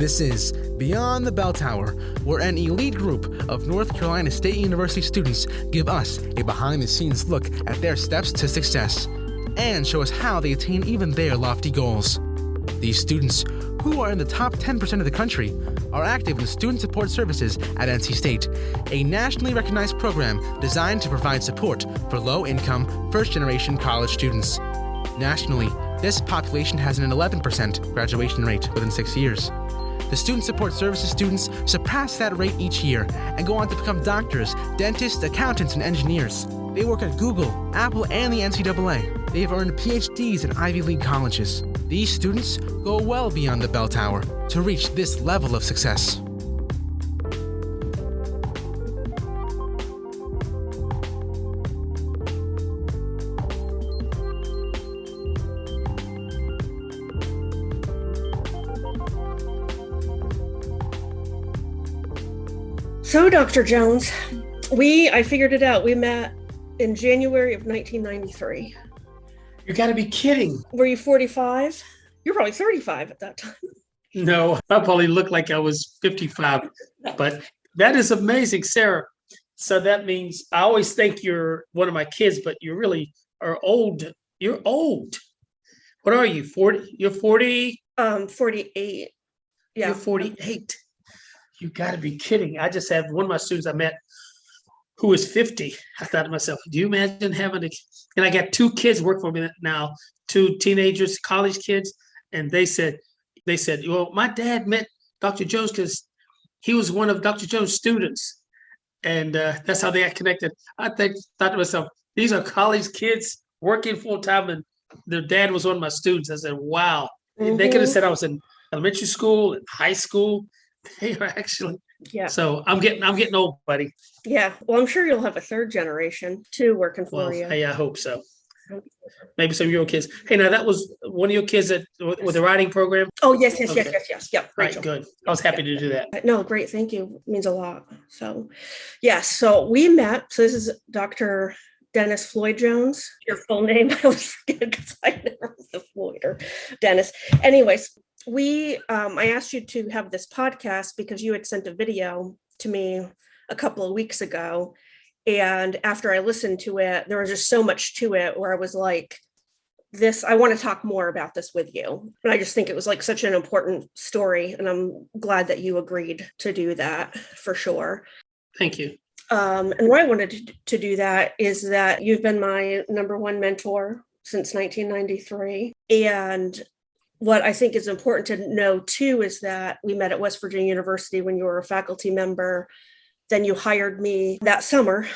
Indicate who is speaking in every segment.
Speaker 1: This is Beyond the Bell Tower, where an elite group of North Carolina State University students give us a behind-the-scenes look at their steps to success and show us how they attain even their lofty goals. These students, who are in the top 10% of the country, are active in Student Support Services at NC State, a nationally recognized program designed to provide support for low-income, first-generation college students. Nationally, this population has an 11% graduation rate within 6 years. The Student Support Services students surpass that rate each year and go on to become doctors, dentists, accountants, and engineers. They work at Google, Apple, and the NCAA. They have earned PhDs in Ivy League colleges. These students go well beyond the bell tower to reach this level of success.
Speaker 2: So, Dr. Jones, I figured it out. We met in January of 1993.
Speaker 3: You got to be kidding.
Speaker 2: Were you 45? You're probably 35 at that time.
Speaker 3: No, I probably looked like I was 55, but that is amazing, Sarah. So that means I always think you're one of my kids, but you really are old. You're old. What are you, 40? You're 40?
Speaker 2: 48. Yeah.
Speaker 3: You're 48. You got to be kidding. I just had one of my students I met who is 50. I thought to myself, do you imagine having and I got two kids work for me now, two teenagers, college kids. And they said, well, my dad met Dr. Jones because he was one of Dr. Jones' students. And that's how they got connected. I thought to myself, these are college kids working full time and their dad was one of my students. I said, wow. Mm-hmm. They could have said I was in elementary school and high school. They are actually, yeah. So I'm getting old, buddy.
Speaker 2: Yeah. Well, I'm sure you'll have a third generation too working for you.
Speaker 3: Hey, I hope so. Maybe some of your kids. Hey, now that was one of your kids with the writing program?
Speaker 2: Oh, yes. Yep.
Speaker 3: Rachel. Right, good. I was happy to do that.
Speaker 2: No, great. Thank you. It means a lot. So, yes. So we met. So this is Dr. Dennis Floyd Jones. Your full name. I always forget because I never was the Floyd or Dennis. Anyways. I asked you to have this podcast because you had sent a video to me a couple of weeks ago. And after I listened to it, there was just so much to it where I was like, I want to talk more about this with you. And I just think it was like such an important story. And I'm glad that you agreed to do that for sure.
Speaker 3: Thank you.
Speaker 2: And why I wanted to do that is that you've been my number one mentor since 1993. And what I think is important to know, too, is that we met at West Virginia University when you were a faculty member. Then you hired me that summer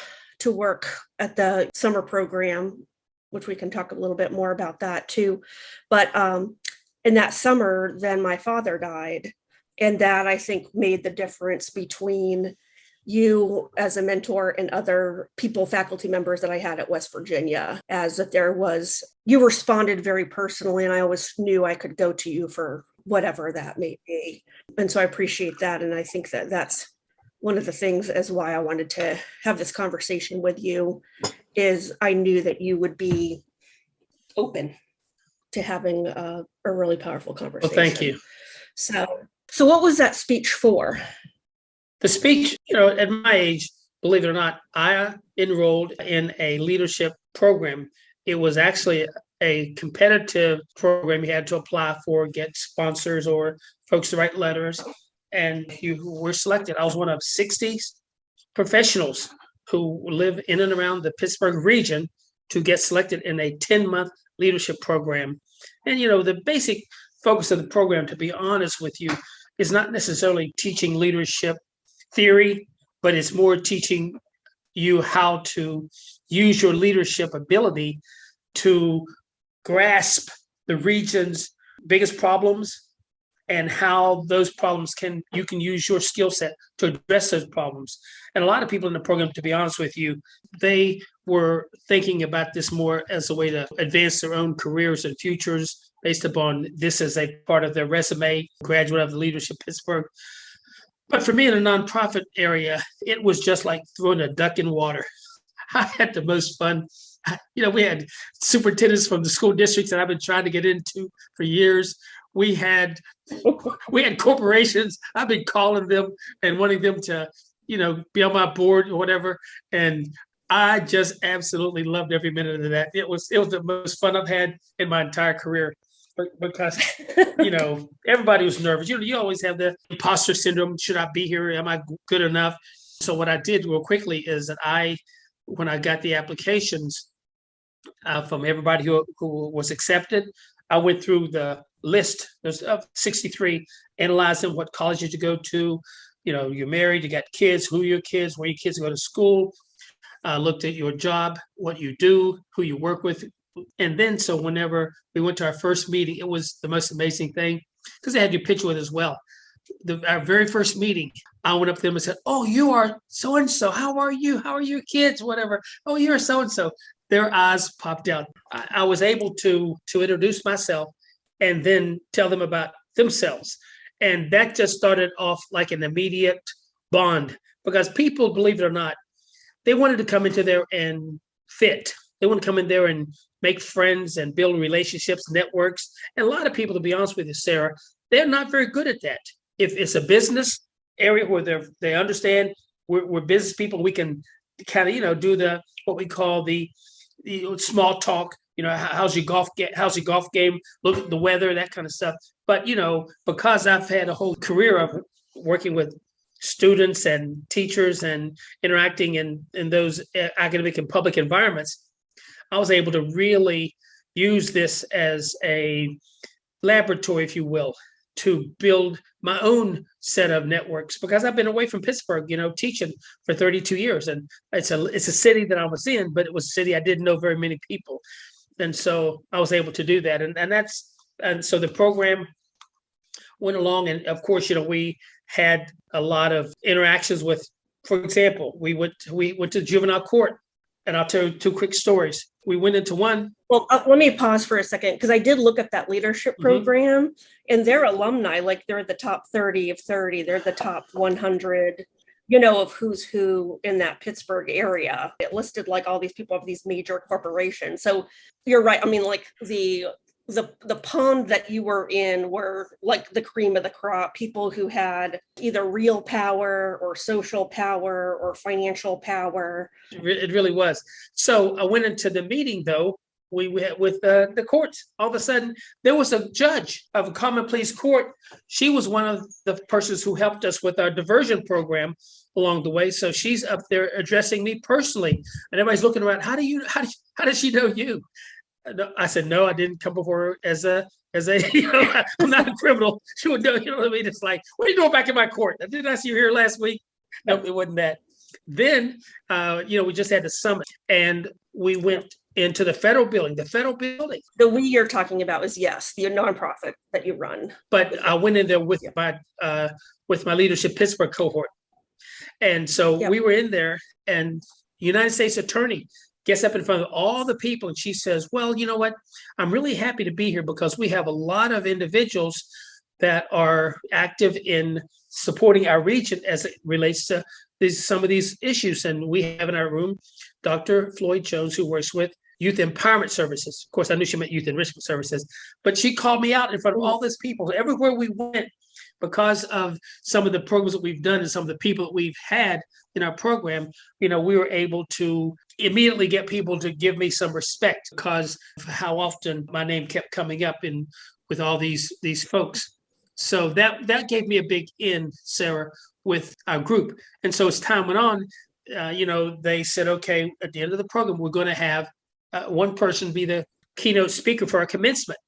Speaker 2: to work at the summer program, which we can talk a little bit more about that, too. But in that summer, then my father died. And that, I think, made the difference between you as a mentor and other people, faculty members that I had at West Virginia, as that you responded very personally, and I always knew I could go to you for whatever that may be. And so I appreciate that. And I think that that's one of the things as why I wanted to have this conversation with you is I knew that you would be open to having a really powerful conversation.
Speaker 3: Well, thank you.
Speaker 2: So what was that speech for?
Speaker 3: The speech, at my age, believe it or not, I enrolled in a leadership program. It was actually a competitive program. You had to apply for, get sponsors or folks to write letters, and you were selected. I was one of 60 professionals who live in and around the Pittsburgh region to get selected in a 10-month leadership program. And, the basic focus of the program, to be honest with you, is not necessarily teaching leadership theory, but it's more teaching you how to use your leadership ability to grasp the region's biggest problems and how those problems you can use your skill set to address those problems. And a lot of people in the program, to be honest with you, they were thinking about this more as a way to advance their own careers and futures based upon this as a part of their resume, graduate of the Leadership Pittsburgh. But for me in a nonprofit area, it was just like throwing a duck in water. I had the most fun. We had superintendents from the school districts that I've been trying to get into for years. we had corporations. I've been calling them and wanting them to, be on my board or whatever. And I just absolutely loved every minute of that. It was the most fun I've had in my entire career. Because everybody was nervous. You always have the imposter syndrome. Should I be here? Am I good enough? So what I did real quickly is that when I got the applications from everybody who was accepted, I went through the list. There's 63, analyzing what colleges you go to. You're married, you got kids, who are your kids, where your kids go to school. Looked at your job, what you do, who you work with. And then, so whenever we went to our first meeting, it was the most amazing thing because they had your picture with as well. Our very first meeting, I went up to them and said, "Oh, you are so-and-so. How are you? How are your kids? Whatever. Oh, you're so-and-so." Their eyes popped out. I was able to introduce myself and then tell them about themselves. And that just started off like an immediate bond because people, believe it or not, they wanted to come into there and fit. They want to come in there and make friends and build relationships, networks. And a lot of people, to be honest with you, Sarah, they're not very good at that. If it's a business area where they understand we're business people, we can kind of, do what we call the small talk, how's your golf game? Look at the weather, that kind of stuff. But, because I've had a whole career of working with students and teachers and interacting in those academic and public environments, I was able to really use this as a laboratory, if you will, to build my own set of networks because I've been away from Pittsburgh, teaching for 32 years. And it's a city that I was in, but it was a city I didn't know very many people. And so I was able to do that. And so the program went along. And of course, we had a lot of interactions with, for example, we went to juvenile court. And I'll tell you 2 quick stories. We went into one.
Speaker 2: Well, let me pause for a second because I did look at that leadership program and their alumni, like they're the top 30 of 30. They're the top 100, of who's who in that Pittsburgh area. It listed like all these people of these major corporations. So you're right. I mean, like the pond that you were in were like the cream of the crop, people who had either real power or social power or financial power.
Speaker 3: It really was. So I went into the meeting, though, we had with the courts. All of a sudden, there was a judge of a common pleas court. She was one of the persons who helped us with our diversion program along the way. So she's up there addressing me personally. And everybody's looking around, how does she know you? I said, no, I didn't come before her as a, I'm not a criminal. She would know, what I mean? It's like, what are you doing back in my court? Didn't I see you here last week? No, it wasn't that. Then, we just had the summit and we went into the federal building.
Speaker 2: The we you're talking about is, yes, the nonprofit that you run.
Speaker 3: But I went in there with my Leadership Pittsburgh cohort. And so we were in there and the United States Attorney gets up in front of all the people and she says, well, you know what? I'm really happy to be here because we have a lot of individuals that are active in supporting our region as it relates to some of these issues. And we have in our room, Dr. Floyd Jones, who works with Youth Empowerment Services. Of course, I knew she meant Youth Enrichment Services, but she called me out in front of all these people. Everywhere we went, because of some of the programs that we've done and some of the people that we've had in our program, we were able to immediately get people to give me some respect because of how often my name kept coming up with all these folks. So that gave me a big in, Sarah, with our group. And so as time went on, they said, okay, at the end of the program, we're going to have one person be the keynote speaker for our commencement.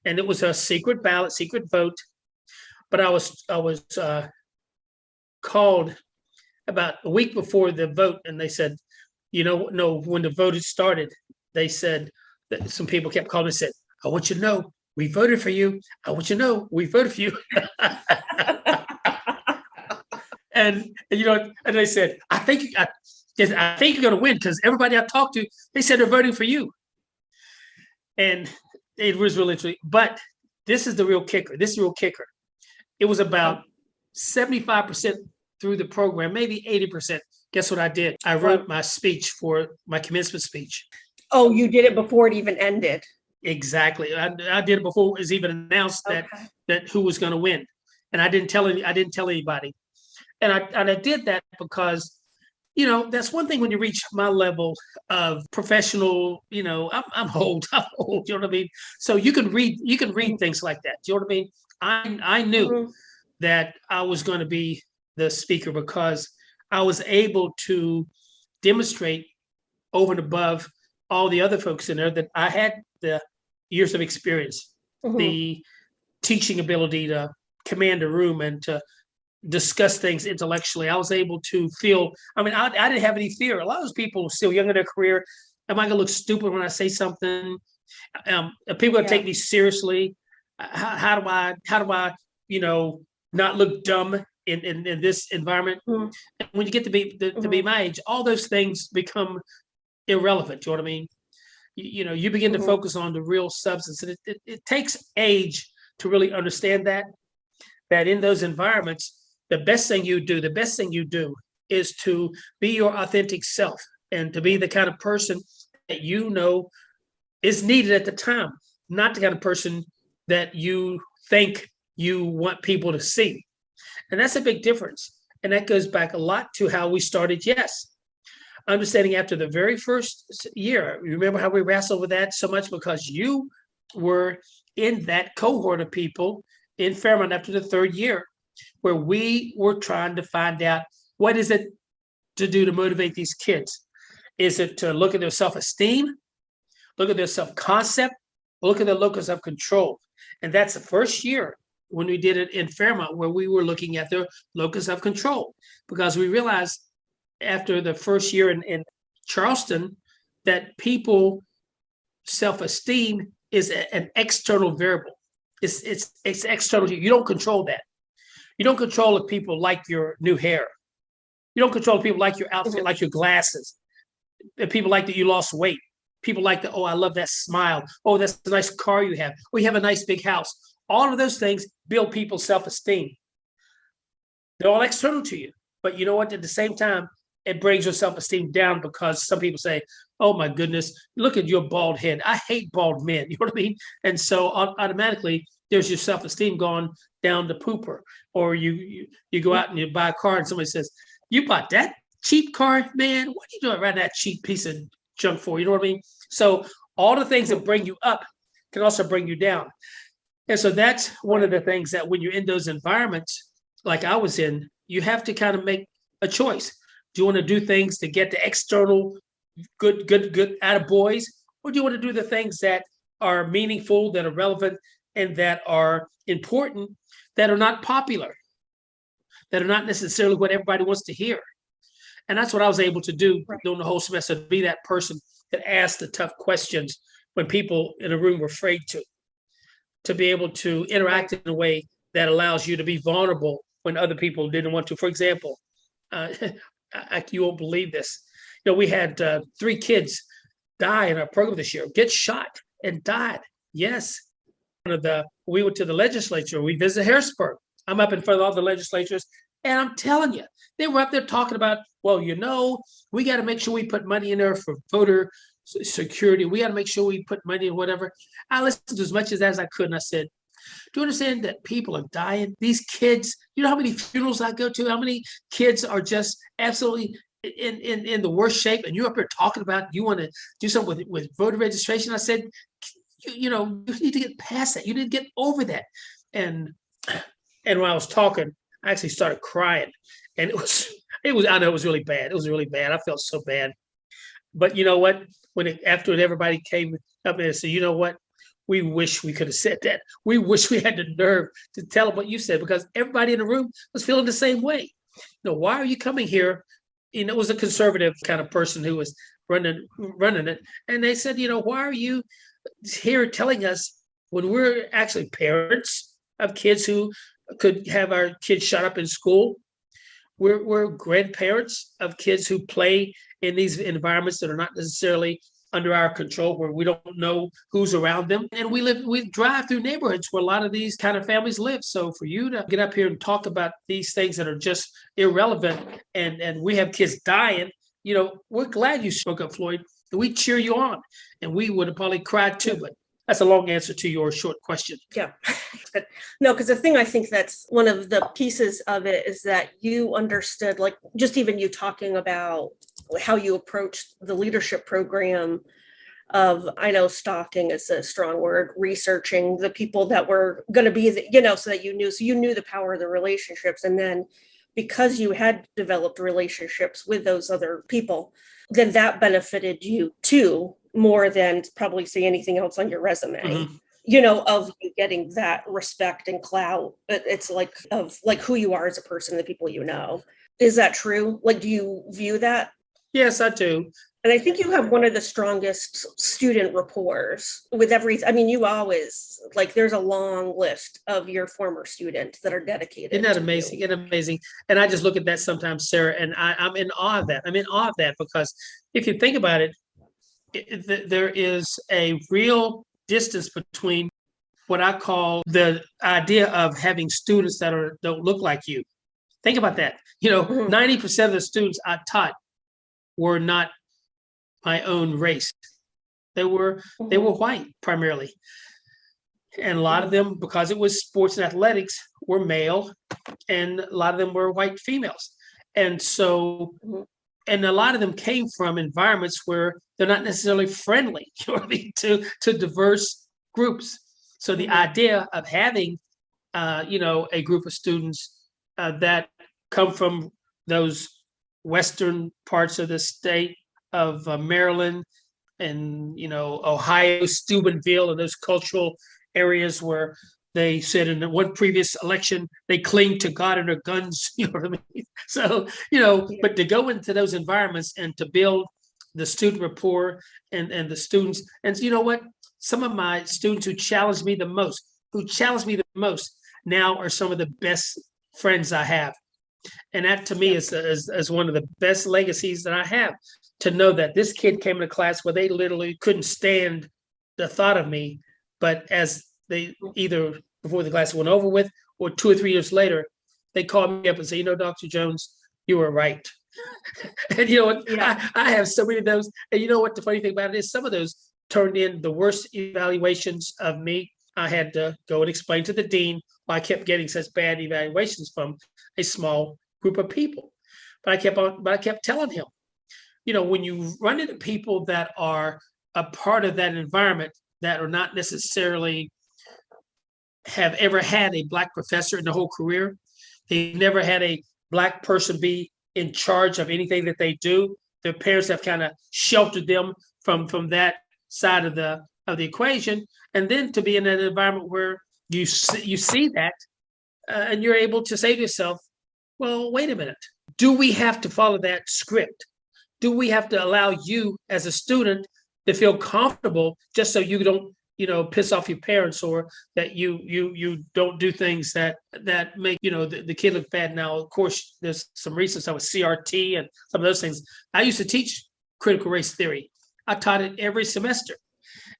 Speaker 3: And it was a secret ballot, secret vote. But I was called about a week before the vote, and they said, no, when the vote had started, they said that some people kept calling and said, I want you to know we voted for you. I want you to know we voted for you. and they said, I think you're going to win because everybody I talked to, they said they're voting for you. And it was really interesting. But this is the real kicker. It was about 75% through the program, maybe 80%. Guess what I did? I wrote my speech for my commencement speech.
Speaker 2: Oh, you did it before it even ended.
Speaker 3: Exactly. I did it before it was even announced
Speaker 2: Okay.
Speaker 3: that who was going to win, and I didn't tell anybody, and I did that because that's one thing when you reach my level of professional. I'm old. I'm old. You know what I mean? So you can read things like that. You know what I mean? I knew
Speaker 2: Mhm.
Speaker 3: that I was going to be the speaker because I was able to demonstrate over and above all the other folks in there that I had the years of experience,
Speaker 2: Mhm.
Speaker 3: the teaching ability to command a room and to discuss things intellectually. I was able to feel, I didn't have any fear. A lot of those people are still young in their career. Am I going to look stupid when I say something? Are people going to
Speaker 2: Yeah.
Speaker 3: take me seriously? How do I, not look dumb in this environment?
Speaker 2: Mhm.
Speaker 3: And when you get to be
Speaker 2: Mhm.
Speaker 3: my age, all those things become irrelevant. You know what I mean? You begin to
Speaker 2: Mhm.
Speaker 3: focus on the real substance, and it takes age to really understand that in those environments, the best thing you do is to be your authentic self and to be the kind of person that is needed at the time, not the kind of person that you think you want people to see. And that's a big difference. And that goes back a lot to how we started Yes. Understanding after the very first year. Remember how we wrestled with that so much because you were in that cohort of people in Fairmont after the third year, where we were trying to find out what is it to do to motivate these kids. Is it to look at their self-esteem, look at their self-concept, look at their locus of control? And that's the first year when we did it in Fairmont where we were looking at their locus of control because we realized after the first year in Charleston that people self-esteem is an external variable. It's external. You don't control that. You don't control if people like your new hair. You don't control if people like your outfit,
Speaker 2: Mhm.
Speaker 3: like your glasses. If people like that you lost weight. People like the, oh, I love that smile. Oh, that's a nice car you have. Oh, you have a nice big house. All of those things build people's self-esteem. They're all external to you. But you know what? At the same time, it brings your self-esteem down because some people say, oh my goodness, look at your bald head. I hate bald men. You know what I mean? And so automatically there's your self-esteem gone down the pooper. Or you go out and you buy a car and somebody says, you bought that cheap car, man? What are you doing riding that cheap piece of junk for? You know what I mean? So all the things that
Speaker 2: Mhm.
Speaker 3: bring you up can also bring you down. And so that's one of
Speaker 2: Right.
Speaker 3: the things that when you're in those environments, like I was in, you have to kind of make a choice. Do you want to do things to get the external good out of boys, or do you want to do the things that are meaningful, that are relevant, and that are important, that are not popular, that are not necessarily what everybody wants to hear? And that's what I was able to do
Speaker 2: Right.
Speaker 3: during the whole semester, to be that person that asked the tough questions when people in a room were afraid to be able to
Speaker 2: Right.
Speaker 3: interact in a way that allows you to be vulnerable when other people didn't want to. For example, uh, you won't believe this. We had 3 kids die in our program this year, get shot and died. Yes. We went to the legislature. We visited Harrisburg. I'm up in front of all the legislatures, and I'm telling you, they were up there talking about, well, we got to make sure we put money in there for voter security. We got to make sure we put money in whatever. I listened to as much as I could, and I said, do you understand that people are dying? These kids, you know how many funerals I go to? How many kids are just absolutely in the worst shape? And you're up here talking about you want to do something with voter registration. I said, you need to get past that. You need to get over that. And and when I was talking, I actually started crying. And I know it was really bad. It was really bad. I felt so bad. But you know what? After everybody came up and said, you know what? We wish we could have said that. We wish we had the nerve to tell them what you said because everybody in the room was feeling the same way. Why are you coming here? It was a conservative kind of person who was running it. And they said, why are you here telling us when we're actually parents of kids who could have our kids shut up in school? We're grandparents of kids who play in these environments that are not necessarily under our control, where we don't know who's around them. And we drive through neighborhoods where a lot of these kind of families live. So for you to get up here and talk about these things that are just irrelevant, and we have kids dying, we're glad you spoke up, Floyd. We cheer you on, and we would have probably cried too, but that's a long answer to your short question.
Speaker 2: Yeah. But no, because the thing I think that's one of the pieces of it is that you understood, like just even you talking about how you approached the leadership program of, I know stalking is a strong word, researching the people that were going to be, so that you knew the power of the relationships. And then because you had developed relationships with those other people, then that benefited you too, more than probably see anything else on your resume.
Speaker 3: Mm-hmm.
Speaker 2: Of you getting that respect and clout. It's like of like who you are as a person, the people you know. Is that true? Like, do you view that?
Speaker 3: Yes, I do.
Speaker 2: And I think you have one of the strongest student rapport with everything. I mean, you always, like, there's a long list of your former students that are dedicated.
Speaker 3: Isn't that
Speaker 2: to
Speaker 3: amazing?
Speaker 2: you.
Speaker 3: Isn't amazing? And I just look at that sometimes, Sarah, and I'm in awe of that. I'm in awe of that because if you think about it, there is a real distance between what I call the idea of having students that don't look like you. Think about that.
Speaker 2: Mhm.
Speaker 3: 90% of the students I taught were not my own race. They were white primarily. And a lot of them, because it was sports and athletics, were male, and a lot of them were white females. And so,
Speaker 2: Mhm.
Speaker 3: and a lot of them came from environments where they're not necessarily friendly, to diverse groups. So the idea of having, a group of students that come from those western parts of the state of Maryland and Ohio, Steubenville, and those cultural areas where they said in one previous election they cling to God and their guns. You know what I mean? So but to go into those environments and to build the student rapport and the students, and you know what? Some of my students who challenged me the most now are some of the best friends I have. And that to me is one of the best legacies that I have, to know that this kid came to class where they literally couldn't stand the thought of me. But as they either before the class went over with or 2 or 3 years later, they called me up and say, Dr. Jones, you were right. And you know what?
Speaker 2: Yeah.
Speaker 3: I have so many of those. And you know what the funny thing about it is, some of those turned in the worst evaluations of me. I had to go and explain to the dean why I kept getting such bad evaluations from a small group of people. But I kept telling him, when you run into people that are a part of that environment that are not necessarily have ever had a Black professor in their whole career, they never had a Black person be in charge of anything that they do. Their parents have kind of sheltered them from that side of the equation, and then to be in an environment where you see that, and you're able to say to yourself, well, wait a minute. Do we have to follow that script? Do we have to allow you as a student to feel comfortable just so you don't, piss off your parents, or that you don't do things that make, the kid look bad? Now, of course, there's some reasons. I was CRT and some of those things. I used to teach critical race theory. I taught it every semester.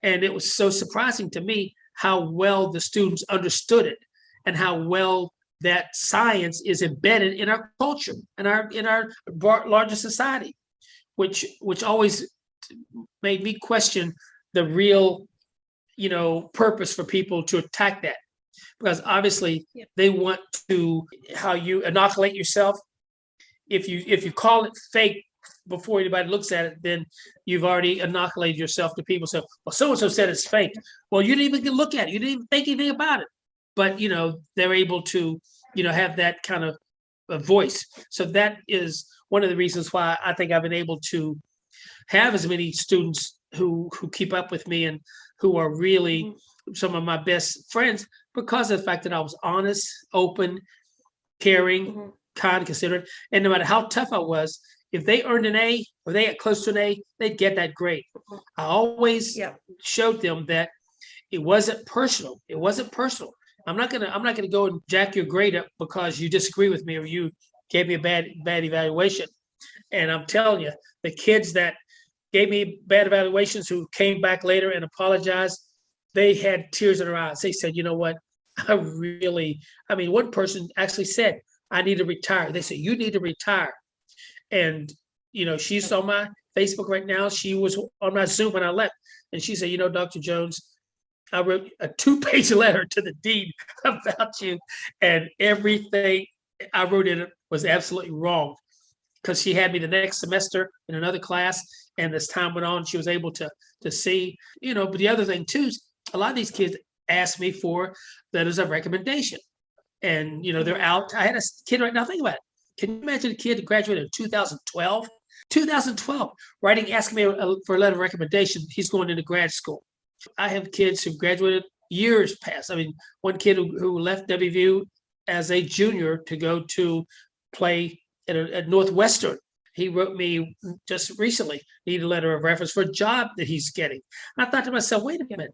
Speaker 3: And it was so surprising to me how well the students understood it and how well that science is embedded in our culture and in our larger society, which always made me question the real, purpose for people to attack that, because obviously they want to, how you inoculate yourself. If you call it fake before anybody looks at it, then you've already inoculated yourself to people. So, well, so-and-so said it's fake. Well, you didn't even look at it. You didn't even think anything about it. But, they're able to, have that kind of a voice. So that is one of the reasons why I think I've been able to have as many students who keep up with me and who are really some of my best friends, because of the fact that I was honest, open, caring, kind, considerate. And no matter how tough I was, if they earned an A or they got close to an A, they'd get that grade. I always showed them that it wasn't personal. It wasn't personal. I'm not gonna go and jack your grade up because you disagree with me or you gave me a bad evaluation. And I'm telling you, the kids that gave me bad evaluations who came back later and apologized, they had tears in their eyes. They said, you know what? One person actually said, I need to retire. They said, you need to retire. And, she's on my Facebook right now. She was on my Zoom when I left. And she said, Dr. Jones, I wrote a 2-page letter to the dean about you, and everything I wrote in it was absolutely wrong, because she had me the next semester in another class, and as time went on, she was able to see, But the other thing too is a lot of these kids ask me for letters of recommendation, and they're out. I had a kid right now. Think about it. Can you imagine a kid that graduated in 2012? 2012, asking me for a letter of recommendation. He's going into grad school. I have kids who graduated years past. I mean, one kid who left WVU as a junior to go to play at Northwestern. He wrote me just recently, need a letter of reference for a job that he's getting. And I thought to myself, wait a minute.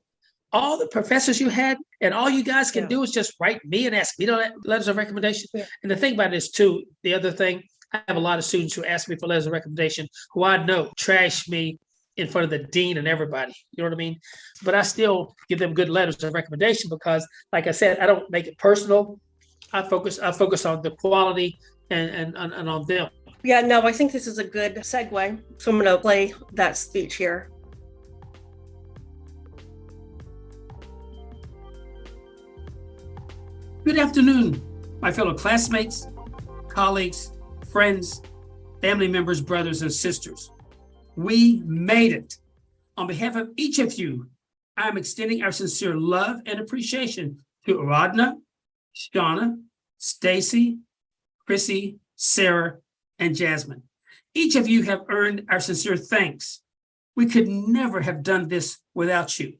Speaker 3: All the professors you had and all you guys can do is just write me and ask me letters of recommendation. Yeah. And the thing about this too, the other thing, I have a lot of students who ask me for letters of recommendation who I know trash me in front of the dean and everybody. You know what I mean? But I still give them good letters of recommendation because, like I said, I don't make it personal. I focus on the quality and on them.
Speaker 2: Yeah, no, I think this is a good segue. So I'm going to play that speech here.
Speaker 4: Good afternoon, my fellow classmates, colleagues, friends, family members, brothers, and sisters. We made it. On behalf of each of you, I'm extending our sincere love and appreciation to Aradna, Shauna, Stacy, Chrissy, Sarah, and Jasmine. Each of you have earned our sincere thanks. We could never have done this without you.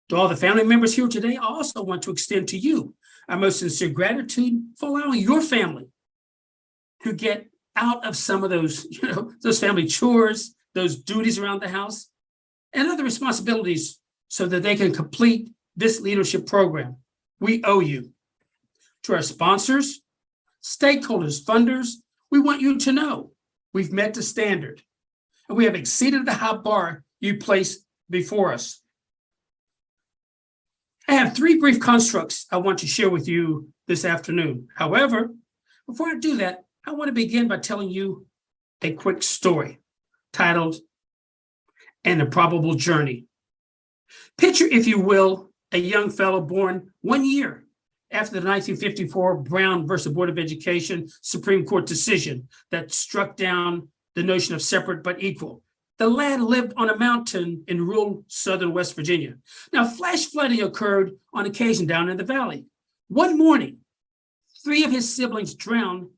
Speaker 4: To all the family members here today, I also want to extend to you our most sincere gratitude for allowing your family to get out of some of those family chores, those duties around the house, and other responsibilities so that they can complete this leadership program. We owe you. To our sponsors, stakeholders, funders, we want you to know we've met the standard and we have exceeded the high bar you placed before us. I have 3 brief constructs I want to share with you this afternoon. However, before I do that, I want to begin by telling you a quick story titled An Improbable Journey. Picture, if you will, a young fellow born 1 year after the 1954 Brown versus Board of Education Supreme Court decision that struck down the notion of separate but equal. The lad lived on a mountain in rural southern West Virginia. Now, flash flooding occurred on occasion down in the valley. One morning, 3 of his siblings drowned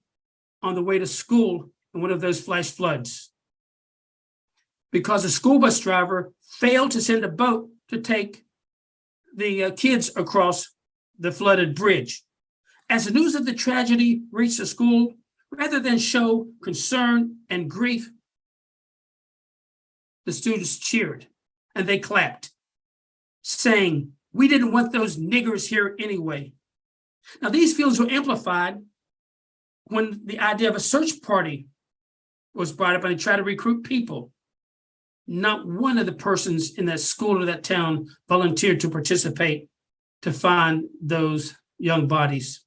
Speaker 4: on the way to school in one of those flash floods because a school bus driver failed to send a boat to take the kids across the flooded bridge. As the news of the tragedy reached the school, rather than show concern and grief, the students cheered and they clapped, saying, "We didn't want those niggers here anyway." Now, these feelings were amplified when the idea of a search party was brought up and they tried to recruit people. Not one of the persons in that school or that town volunteered to participate to find those young bodies.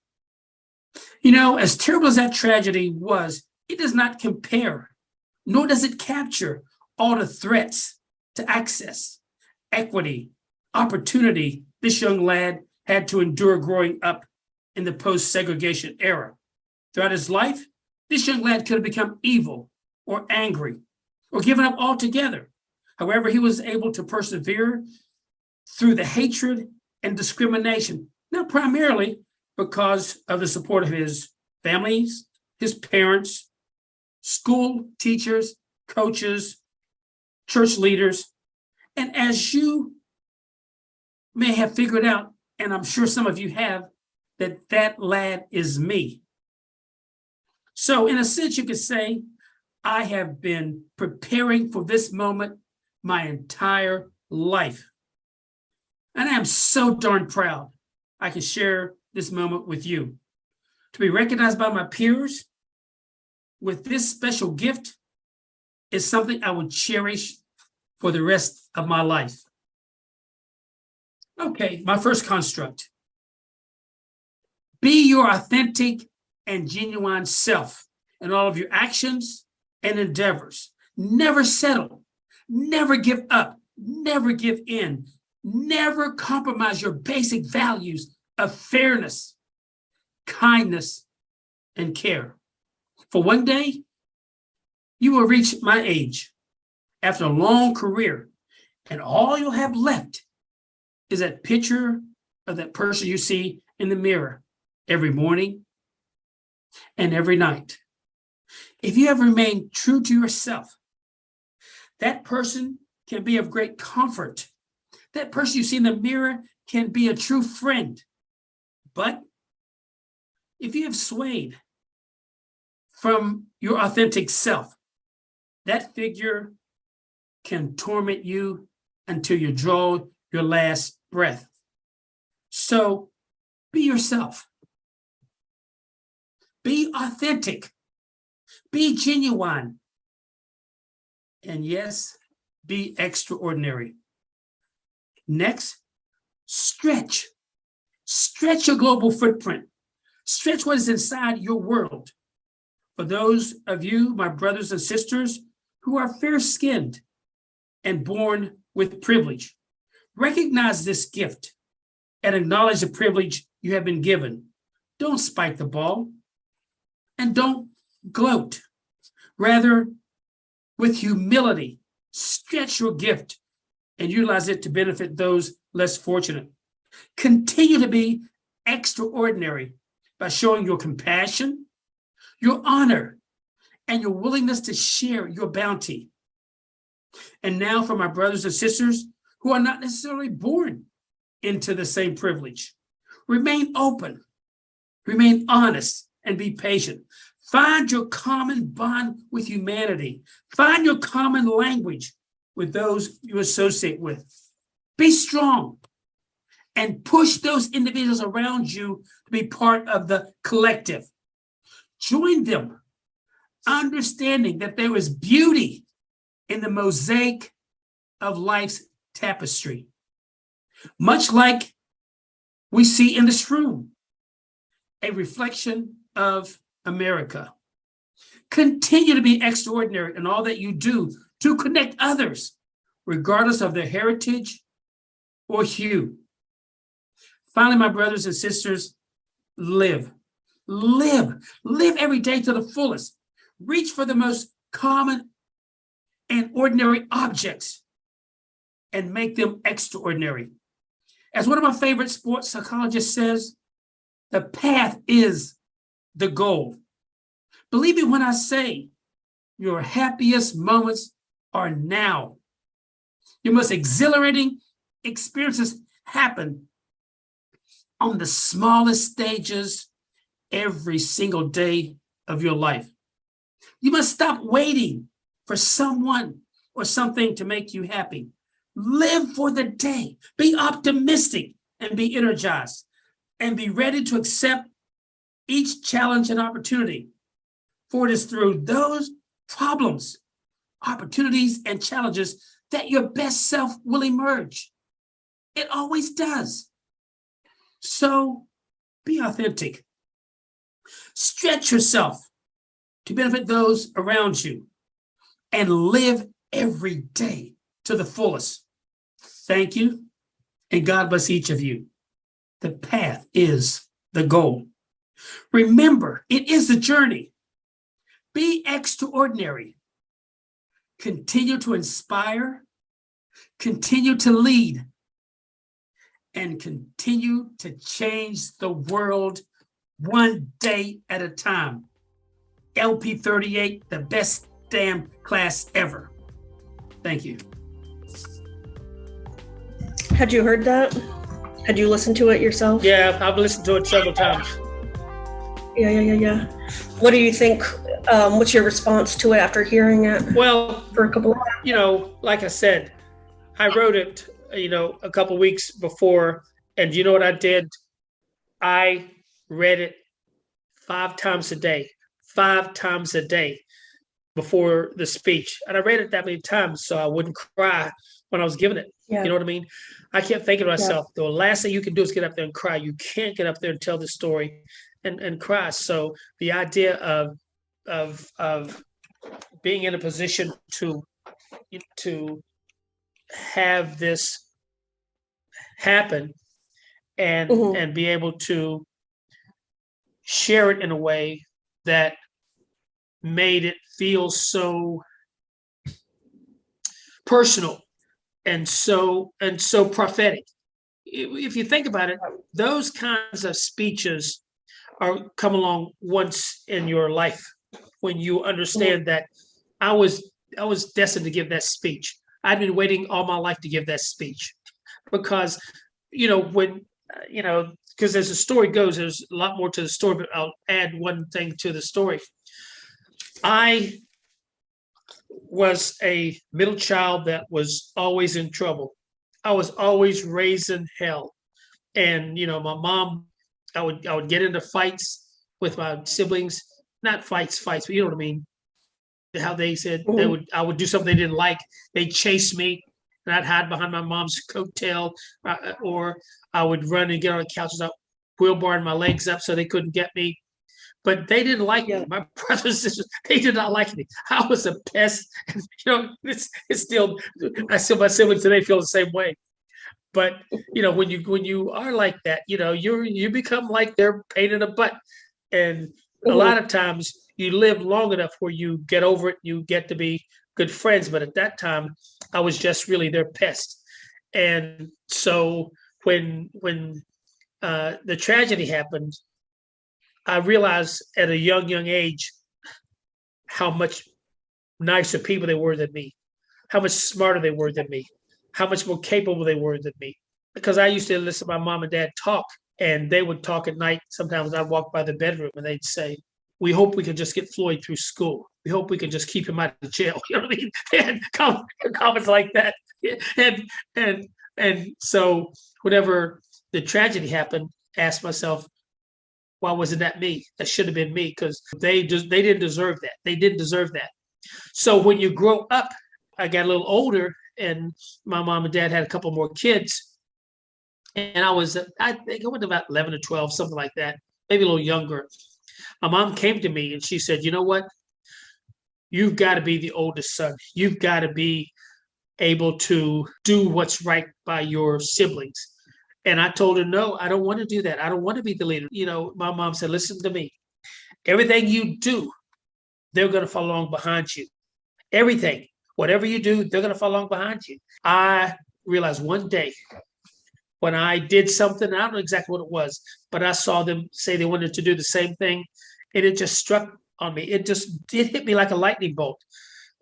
Speaker 4: As terrible as that tragedy was, it does not compare, nor does it capture all the threats to access, equity, opportunity this young lad had to endure growing up in the post-segregation era. Throughout his life, this young lad could have become evil or angry or given up altogether. However, he was able to persevere through the hatred and discrimination, not primarily because of the support of his families, his parents, school teachers, coaches, church leaders. And as you may have figured out, and I'm sure some of you have, that lad is me. So in a sense, you could say, I have been preparing for this moment my entire life. And I am so darn proud I can share this moment with you. To be recognized by my peers with this special gift is something I would cherish for the rest of my life. Okay, my first construct. Be your authentic and genuine self in all of your actions and endeavors. Never settle, never give up, never give in. Never compromise your basic values of fairness, kindness, and care. For one day, you will reach my age after a long career, and all you'll have left is that picture of that person you see in the mirror every morning and every night. If you have remained true to yourself, that person can be of great comfort. That person you see in the mirror can be a true friend. But if you have swayed from your authentic self, that figure can torment you until you draw your last breath. So be yourself. Be authentic. Be genuine. And yes, be extraordinary. Next, stretch. Stretch your global footprint. Stretch what is inside your world. For those of you, my brothers and sisters, who are fair-skinned and born with privilege, recognize this gift and acknowledge the privilege you have been given. Don't spike the ball and don't gloat. Rather, with humility, stretch your gift and utilize it to benefit those less fortunate. Continue to be extraordinary by showing your compassion, your honor, and your willingness to share your bounty. And now for my brothers and sisters who are not necessarily born into the same privilege, remain open, remain honest, and be patient. Find your common bond with humanity. Find your common language with those you associate with. Be strong and push those individuals around you to be part of the collective. Join them, understanding that there is beauty in the mosaic of life's tapestry. Much like we see in this room, a reflection of America. Continue to be extraordinary in all that you do to connect others, regardless of their heritage or hue. Finally, my brothers and sisters, live every day to the fullest. Reach for the most common and ordinary objects and make them extraordinary. As one of my favorite sports psychologists says, the path is the goal. Believe me when I say your happiest moments are now. Your most exhilarating experiences happen on the smallest stages every single day of your life. You must stop waiting for someone or something to make you happy. Live for the day. Be optimistic and be energized, and be ready to accept each challenge and opportunity. For it is through those problems, opportunities, and challenges that your best self will emerge. It always does. So be authentic. Stretch yourself to benefit those around you and live every day to the fullest. Thank you, and God bless each of you. The path is the goal. Remember, it is the journey. Be extraordinary. Continue to inspire, continue to lead, and continue to change the world one day at a time. LP38, the best damn class ever. Thank you.
Speaker 2: Had you heard that? Had you listened to it yourself?
Speaker 3: Yeah, I've listened to it several times.
Speaker 2: Yeah. What do you think? What's your response to it after hearing it?
Speaker 3: Well,
Speaker 2: For a couple of
Speaker 3: like I said, I wrote it, a couple weeks before, and you know what I did? I read it 5 times a day before the speech. And I read it that many times so I wouldn't cry when I was giving it.
Speaker 2: Yeah.
Speaker 3: You know what I mean? I kept thinking to myself, the last thing you can do is get up there and cry. You can't get up there and tell the story and cry. So the idea of being in a position to have this happen and be able to share it in a way that made it feel so personal and so prophetic. If you think about it, those kinds of speeches come along once in your life when you understand that I was destined to give that speech. I'd been waiting all my life to give that speech because, when because as the story goes, there's a lot more to the story, but I'll add one thing to the story. I was a middle child that was always in trouble. I was always raising hell. And, my mom, I would get into fights with my siblings, not fights, but you know what I mean? How they said I would do something they didn't like. They'd chase me and I'd hide behind my mom's coattail, or I would run and get on the couches, up, wheelbarring my legs up so they couldn't get me. But they didn't like me. My brothers and sisters, they did not like me. I was a pest. It's still, my siblings today feel the same way. But when you are like that, you become like their pain in the butt. And a lot of times you live long enough where you get over it, you get to be good friends. But at that time, I was just really their pest. And so when the tragedy happened, I realized at a young age how much nicer people they were than me, how much smarter they were than me, how much more capable they were than me. Because I used to listen to my mom and dad talk, and they would talk at night. Sometimes I'd walk by the bedroom and they'd say, "We hope we can just get Floyd through school. We hope we can just keep him out of jail." You know what I mean? And comments like that. And so whenever the tragedy happened, I asked myself, why wasn't that me? That should have been me, because they didn't deserve that. They didn't deserve that. So when you grow up, I got a little older, and my mom and dad had a couple more kids, and I think I was about 11 or 12, something like that, maybe a little younger. My mom came to me and she said, "You know what? You've got to be the oldest son. You've got to be able to do what's right by your siblings." And I told her, "No, I don't want to do that. I don't want to be the leader." My mom said, "Listen to me. Everything you do, they're going to follow along behind you. Everything, whatever you do, they're going to follow along behind you." I realized one day when I did something, I don't know exactly what it was, but I saw them say they wanted to do the same thing, and it just struck on me. It hit me like a lightning bolt.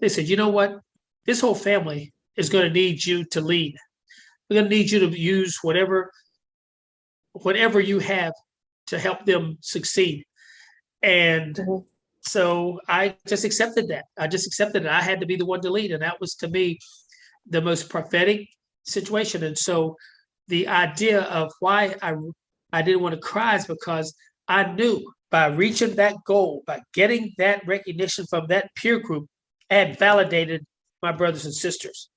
Speaker 3: They said, "You know what? This whole family is going to need you to lead. We're going to need you to use whatever you have to help them succeed." And so I just accepted that. I had to be the one to lead. And that was, to me, the most prophetic situation. And so the idea of why I didn't want to cry is because I knew by reaching that goal, by getting that recognition from that peer group, I had validated my brothers and sisters.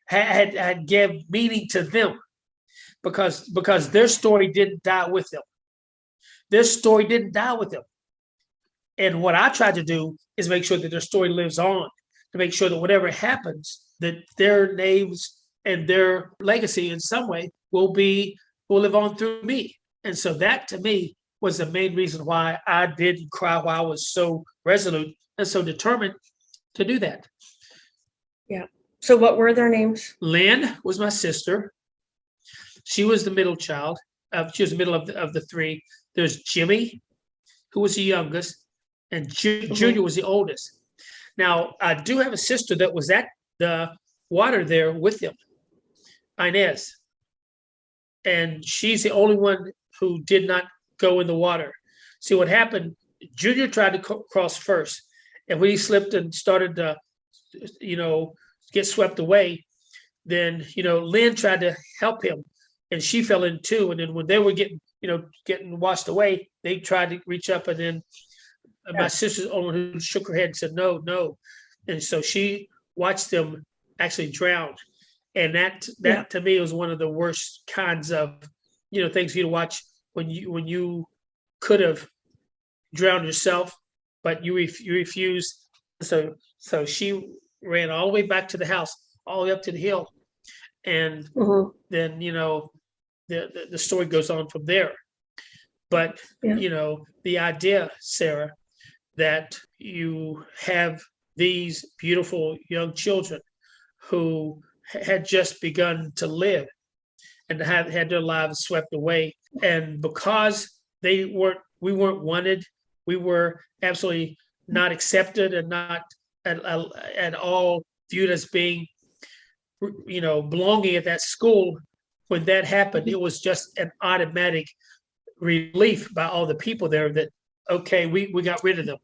Speaker 3: Had give meaning to them because their story didn't die with them. Their story didn't die with them. And what I tried to do is make sure that their story lives on, to make sure that whatever happens, that their names and their legacy in some way will live on through me. And so that, to me, was the main reason why I didn't cry, why I was so resolute and so determined to do that.
Speaker 2: Yeah. So what were their names?
Speaker 3: Lynn was my sister. She was the middle child. She was the middle of the three. There's Jimmy, who was the youngest, and Junior was the oldest. Now, I do have a sister that was at the water there with them, Inez. And she's the only one who did not go in the water. See what happened, Junior tried to cross first. And when he slipped and started to, get swept away, then, Lynn tried to help him and she fell in too. And then when they were getting washed away, they tried to reach up, and then my sister's the only one who shook her head and said, "No, no." And so she watched them actually drown. And that to me was one of the worst kinds of, things for you to watch when you could have drowned yourself, but you refused. So she ran all the way back to the house, all the way up to the hill. And then, the story goes on from there. But,
Speaker 2: Yeah.
Speaker 3: The idea, Sarah, that you have these beautiful young children who had just begun to live and had their lives swept away. And because we weren't wanted, we were absolutely not accepted and not at all viewed as being, belonging at that school. When that happened, it was just an automatic relief by all the people there that, okay, we got rid of them.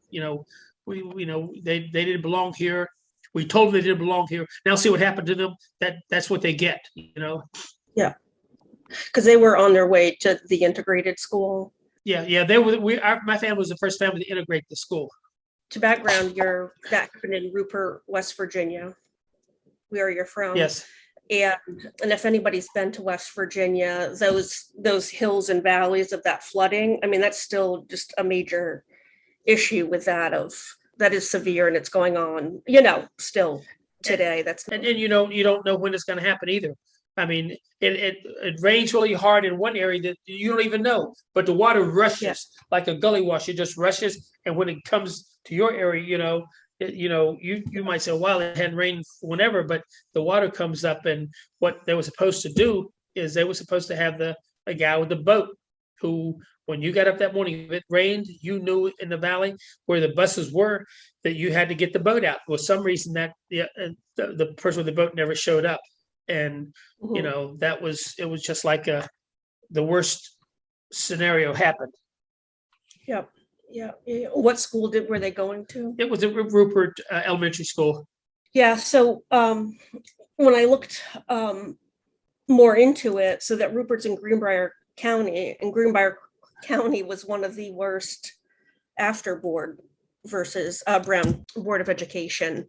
Speaker 3: They didn't belong here. We told them they didn't belong here. Now see what happened to them. That's what they get.
Speaker 2: Yeah. Because they were on their way to the integrated school.
Speaker 3: Yeah. They were. My family was the first family to integrate the school.
Speaker 2: To background, that happened in Rupert, West Virginia, where you're from.
Speaker 3: Yes.
Speaker 2: And if anybody's been to West Virginia, those hills and valleys of that flooding, I mean, that's still just a major issue with that is severe and it's going on, still today.
Speaker 3: And you don't know when it's going to happen either. I mean, it rains really hard in one area that you don't even know, but the water rushes like a gully wash. It just rushes, and when it comes to your area, you might say, "Well, it hadn't rained whenever," but the water comes up, and what they were supposed to do is they were supposed to have a guy with the boat who, when you got up that morning, if it rained, you knew in the valley where the buses were that you had to get the boat out. For some reason, that the person with the boat never showed up. And it was just like the worst scenario happened.
Speaker 2: Yeah. What school were they going to?
Speaker 3: It was at Rupert Elementary School.
Speaker 2: Yeah. So when I looked more into it, so that Rupert's in Greenbrier County, and Greenbrier County was one of the worst after Board versus Brown Board of Education,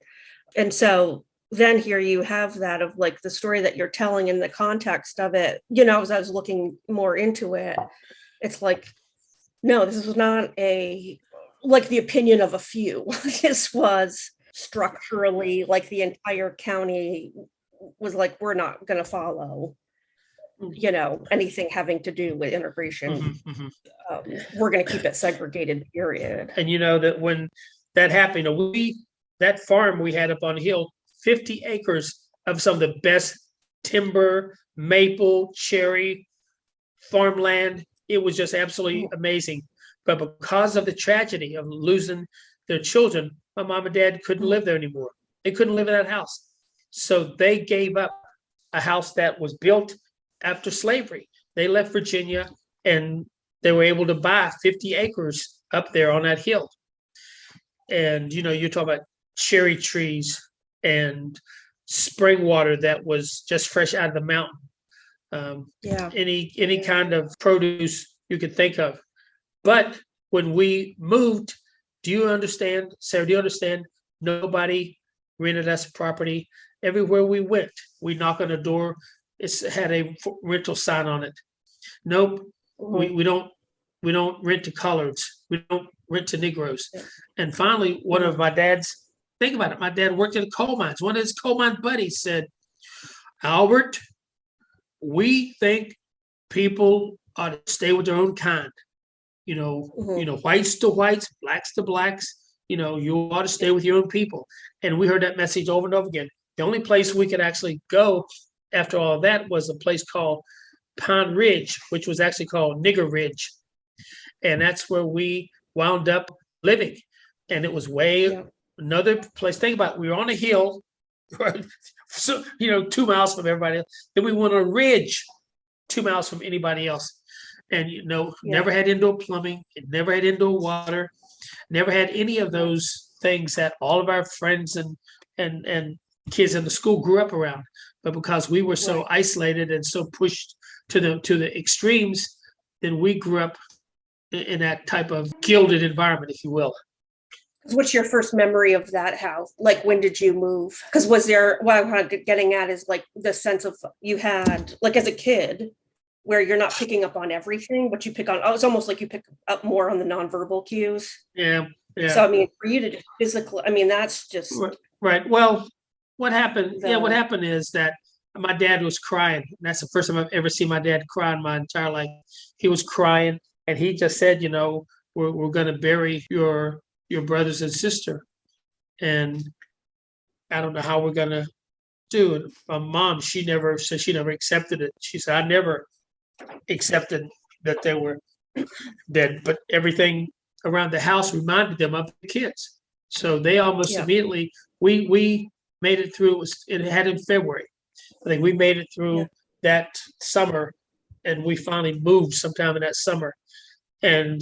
Speaker 2: and so. Then here you have that of like the story that you're telling in the context of it, as I was looking more into it, it's like, no, this was not like the opinion of a few. This was structurally like the entire county was like, we're not going to follow, anything having to do with integration. We're going to keep it segregated, period.
Speaker 3: And that when that happened, that farm we had up on the hill, 50 acres of some of the best timber, maple, cherry, farmland. It was just absolutely amazing. But because of the tragedy of losing their children, my mom and dad couldn't live there anymore. They couldn't live in that house. So they gave up a house that was built after slavery. They left Virginia and they were able to buy 50 acres up there on that hill. And, you're talking about cherry trees and spring water that was just fresh out of the mountain. Any kind of produce you could think of. But when we moved, do you understand, Sarah, nobody rented us property. Everywhere we went, we knock on a door, it had a rental sign on it. Nope, we don't rent to coloreds. We don't rent to Negroes. And finally, one of my dad's, think about it. My dad worked in coal mines. One of his coal mine buddies said, "Albert, we think people ought to stay with their own kind. Whites to whites, blacks to blacks. You ought to stay with your own people." And we heard that message over and over again. The only place we could actually go after all that was a place called Pine Ridge, which was actually called Nigger Ridge. And that's where we wound up living. And it was another place. Think about it. We were on a hill, right? So, 2 miles from everybody else. Then we went on a ridge 2 miles from anybody else. And, never had indoor plumbing. It never had indoor water. Never had any of those things that all of our friends and kids in the school grew up around. But because we were so isolated and so pushed to the extremes, then we grew up in that type of gilded environment, if you will.
Speaker 2: What's your first memory of that house? Like, when did you move? Because what I'm getting at is like the sense of you had, like as a kid, where you're not picking up on everything, but you pick on, it's almost like you pick up more on the nonverbal cues.
Speaker 3: Yeah.
Speaker 2: So, I mean, for you to just physically, I mean, that's just.
Speaker 3: Right. Well, what happened is that my dad was crying. And that's the first time I've ever seen my dad cry in my entire life. He was crying, and he just said, we're going to bury your brothers and sister. And I don't know how we're going to do it. My mom, she never accepted it. She said, I never accepted that they were dead, but everything around the house reminded them of the kids. So they almost immediately, we made it through. It had in February. I think we made it through that summer, and we finally moved sometime in that summer. And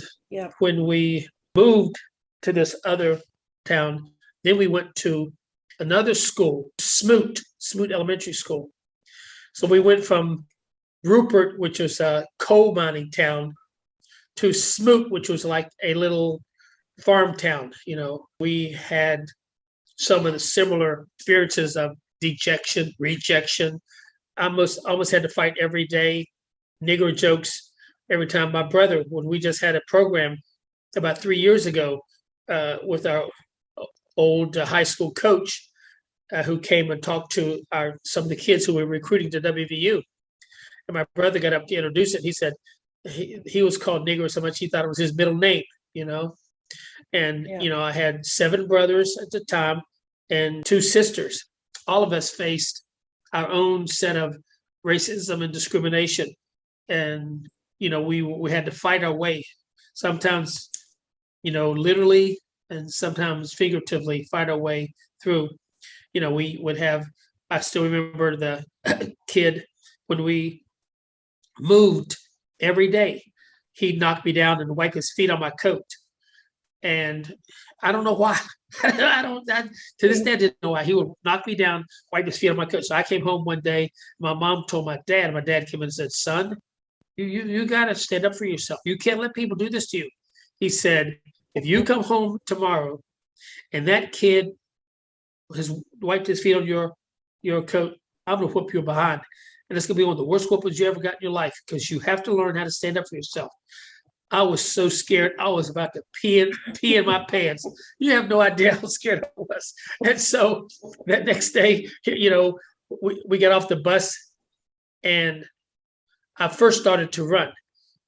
Speaker 3: when we moved to this other town, then we went to another school, Smoot Elementary School. So we went from Rupert, which was a coal mining town, to Smoot, which was like a little farm town. We had some of the similar experiences of dejection, rejection. I almost had to fight every day, nigger jokes every time. My brother, when we just had a program about 3 years ago with our old high school coach who came and talked to some of the kids who were recruiting to WVU. And my brother got up to introduce it. He said he was called nigger so much he thought it was his middle name, And, I had 7 brothers at the time and 2 sisters. All of us faced our own set of racism and discrimination. And, we had to fight our way, sometimes, literally and sometimes figuratively fight our way through. We would have, I still remember the kid when we moved every day, he'd knock me down and wipe his feet on my coat. And I don't know why. To this day, I didn't know why. He would knock me down, wipe his feet on my coat. So I came home one day. My mom told my dad, and my dad came in and said, son, you got to stand up for yourself. You can't let people do this to you. He said, if you come home tomorrow and that kid has wiped his feet on your coat, I'm going to whoop you behind. And it's going to be one of the worst whoopings you ever got in your life, because you have to learn how to stand up for yourself. I was so scared. I was about to pee in my pants. You have no idea how scared I was. And so that next day, we got off the bus, and I first started to run.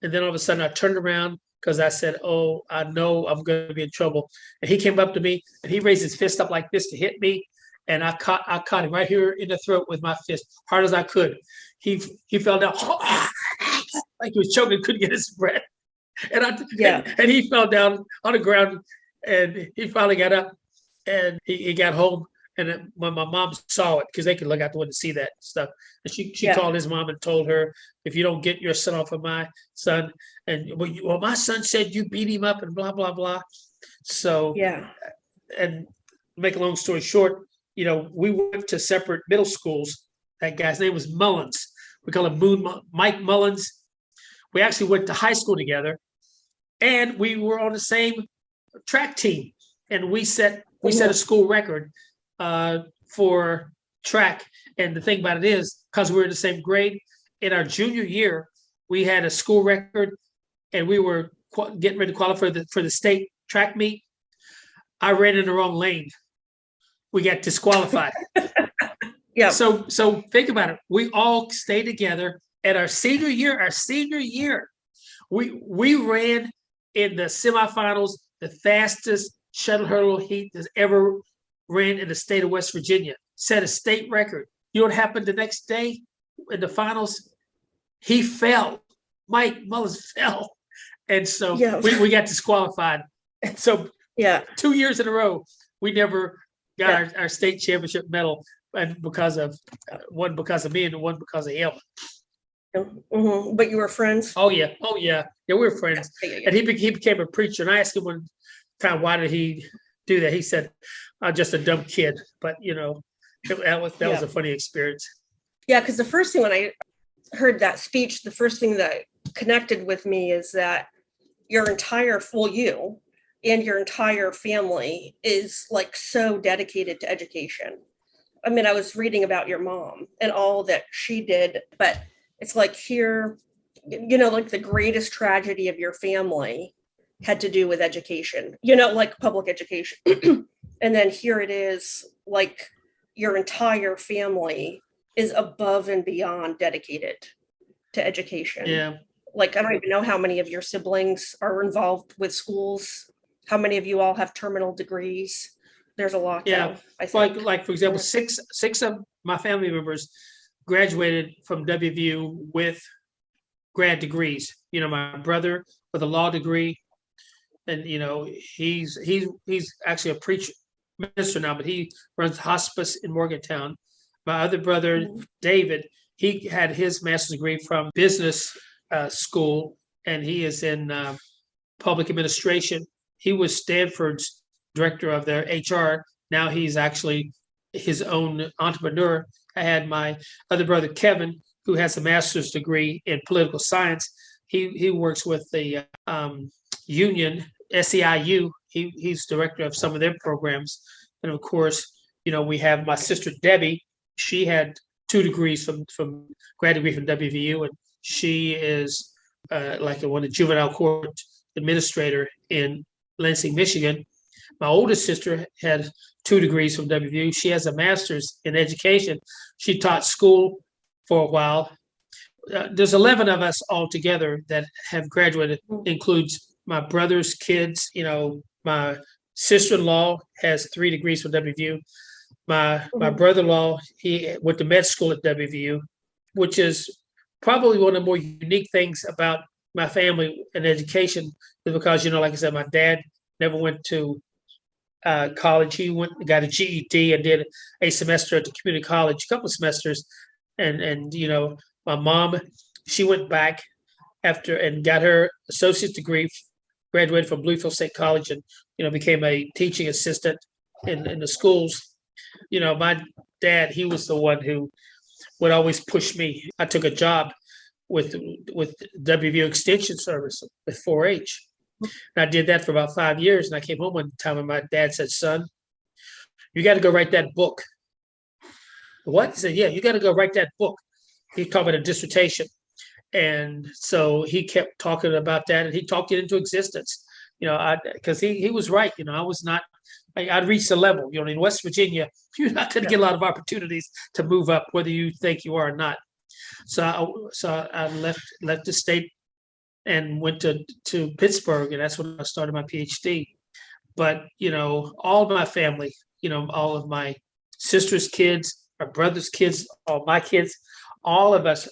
Speaker 3: And then all of a sudden I turned around because I said, oh, I know I'm going to be in trouble. And he came up to me and he raised his fist up like this to hit me. And I caught him right here in the throat with my fist, hard as I could. He fell down like he was choking, couldn't get his breath. And he fell down on the ground, and he finally got up, and he got home. And when my mom saw it, because they could look out the window and see that stuff, and she called his mom and told her, if you don't get your son off of my son, and well, my son said you beat him up and blah, blah, blah. So, and make a long story short, we went to separate middle schools. That guy's name was Mullins. We call him Mike Mullins. We actually went to high school together, and we were on the same track team, and we set a school record for track. And the thing about it is, because we were in the same grade, in our junior year, we had a school record, and we were getting ready to qualify for the state track meet. I ran in the wrong lane. We got disqualified. So think about it. We all stayed together. At our senior year, we ran in the semifinals, the fastest shuttle hurdle heat that's ever ran in the state of West Virginia. Set a state record. You know what happened the next day in the finals? He fell. Mike Mullins fell. And so we got disqualified. And so 2 years in a row, we never got our state championship medal, and because of me and one because of him.
Speaker 2: Mm-hmm. But you were friends?
Speaker 3: Oh yeah, we were friends. And he became a preacher. And I asked him one time, why did he do that? He said, "I'm just a dumb kid." But that was a funny experience.
Speaker 2: Yeah, because the first thing when I heard that speech, the first thing that connected with me is that your entire you and your entire family is like so dedicated to education. I mean, I was reading about your mom and all that she did, but it's like here, like the greatest tragedy of your family had to do with education, like public education. And then here it is, like your entire family is above and beyond dedicated to education.
Speaker 3: Yeah.
Speaker 2: Like, I don't even know how many of your siblings are involved with schools. How many of you all have terminal degrees? There's a lot.
Speaker 3: Yeah.
Speaker 2: Though, I think.
Speaker 3: Like for example, six of my family members graduated from WVU with grad degrees. You know, my brother with a law degree, and you know, he's actually a preacher minister now, but he runs hospice in Morgantown. My other brother, David, he had his master's degree from business school, and he is in public administration. He was Stanford's director of their HR. Now he's actually his own entrepreneur. I had my other brother, Kevin, who has a master's degree in political science. He works with the union, SEIU. He's director of some of their programs. And of course, you know, we have my sister, Debbie. She had 2 degrees from grad degree from WVU, and she is like one of the juvenile court administrator in Lansing, Michigan. My oldest sister had 2 degrees from WVU. She has a master's in education. She taught school for a while. There's 11 of us all together that have graduated, includes my brother's kids. You know, my sister-in-law has 3 degrees from WVU. My brother-in-law, he went to med school at WVU, which is probably one of the more unique things about my family and education, is because, you know, like I said, my dad never went to college. He got a GED and did a semester at the community college, a couple of semesters. And you know, my mom, she went back after and got her associate's degree, graduated from Bluefield State College, and, you know, became a teaching assistant in the schools. You know, my dad, he was the one who would always push me. I took a job with WVU Extension Service with 4-H. And I did that for about 5 years. And I came home one time and my dad said, "Son, you got to go write that book." What? He said, "Yeah, you got to go write that book." He talked about a dissertation. And so he kept talking about that, and he talked it into existence. You know, because he was right. You know, I was not, I'd reached a level, you know, in West Virginia, you're not going to get a lot of opportunities to move up, whether you think you are or not. So I left the state and went to Pittsburgh, and that's when I started my PhD. But, you know, all of my family, you know, all of my sister's kids, my brother's kids, all my kids, all of us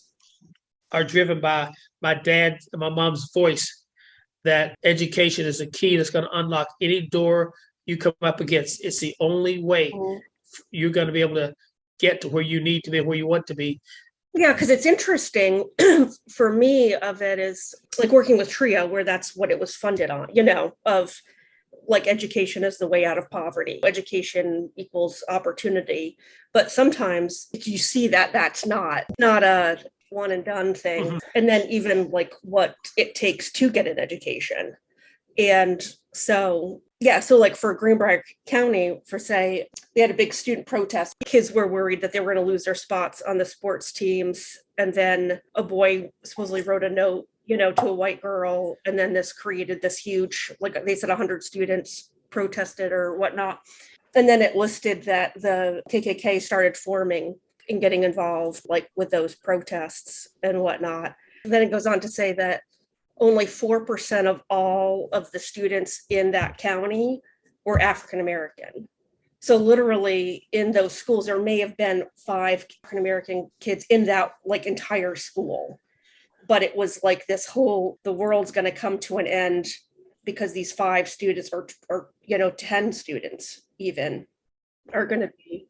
Speaker 3: are driven by my dad and my mom's voice, that education is a key that's going to unlock any door you come up against. It's the only way you're going to be able to get to where you need to be, where you want to be.
Speaker 2: Yeah, because it's interesting for me of it is like working with TRIO, where that's what it was funded on, you know, of like education is the way out of poverty. Education equals opportunity. But sometimes you see that that's not a one and done thing. And then even like what it takes to get an education. And so, yeah, so like for Greenbrier County, for say, they had a big student protest. Kids were worried that they were going to lose their spots on the sports teams. And then a boy supposedly wrote a note, you know, to a white girl. And then this created this huge, like they said, 100 students protested or whatnot. And then it listed that the KKK started forming and getting involved like with those protests and whatnot. And then it goes on to say that only 4% of all of the students in that county were African American. So literally in those schools, there may have been 5 African American kids in that like entire school. But it was like this whole, the world's going to come to an end because these 5 students or you know, 10 students even are going to be.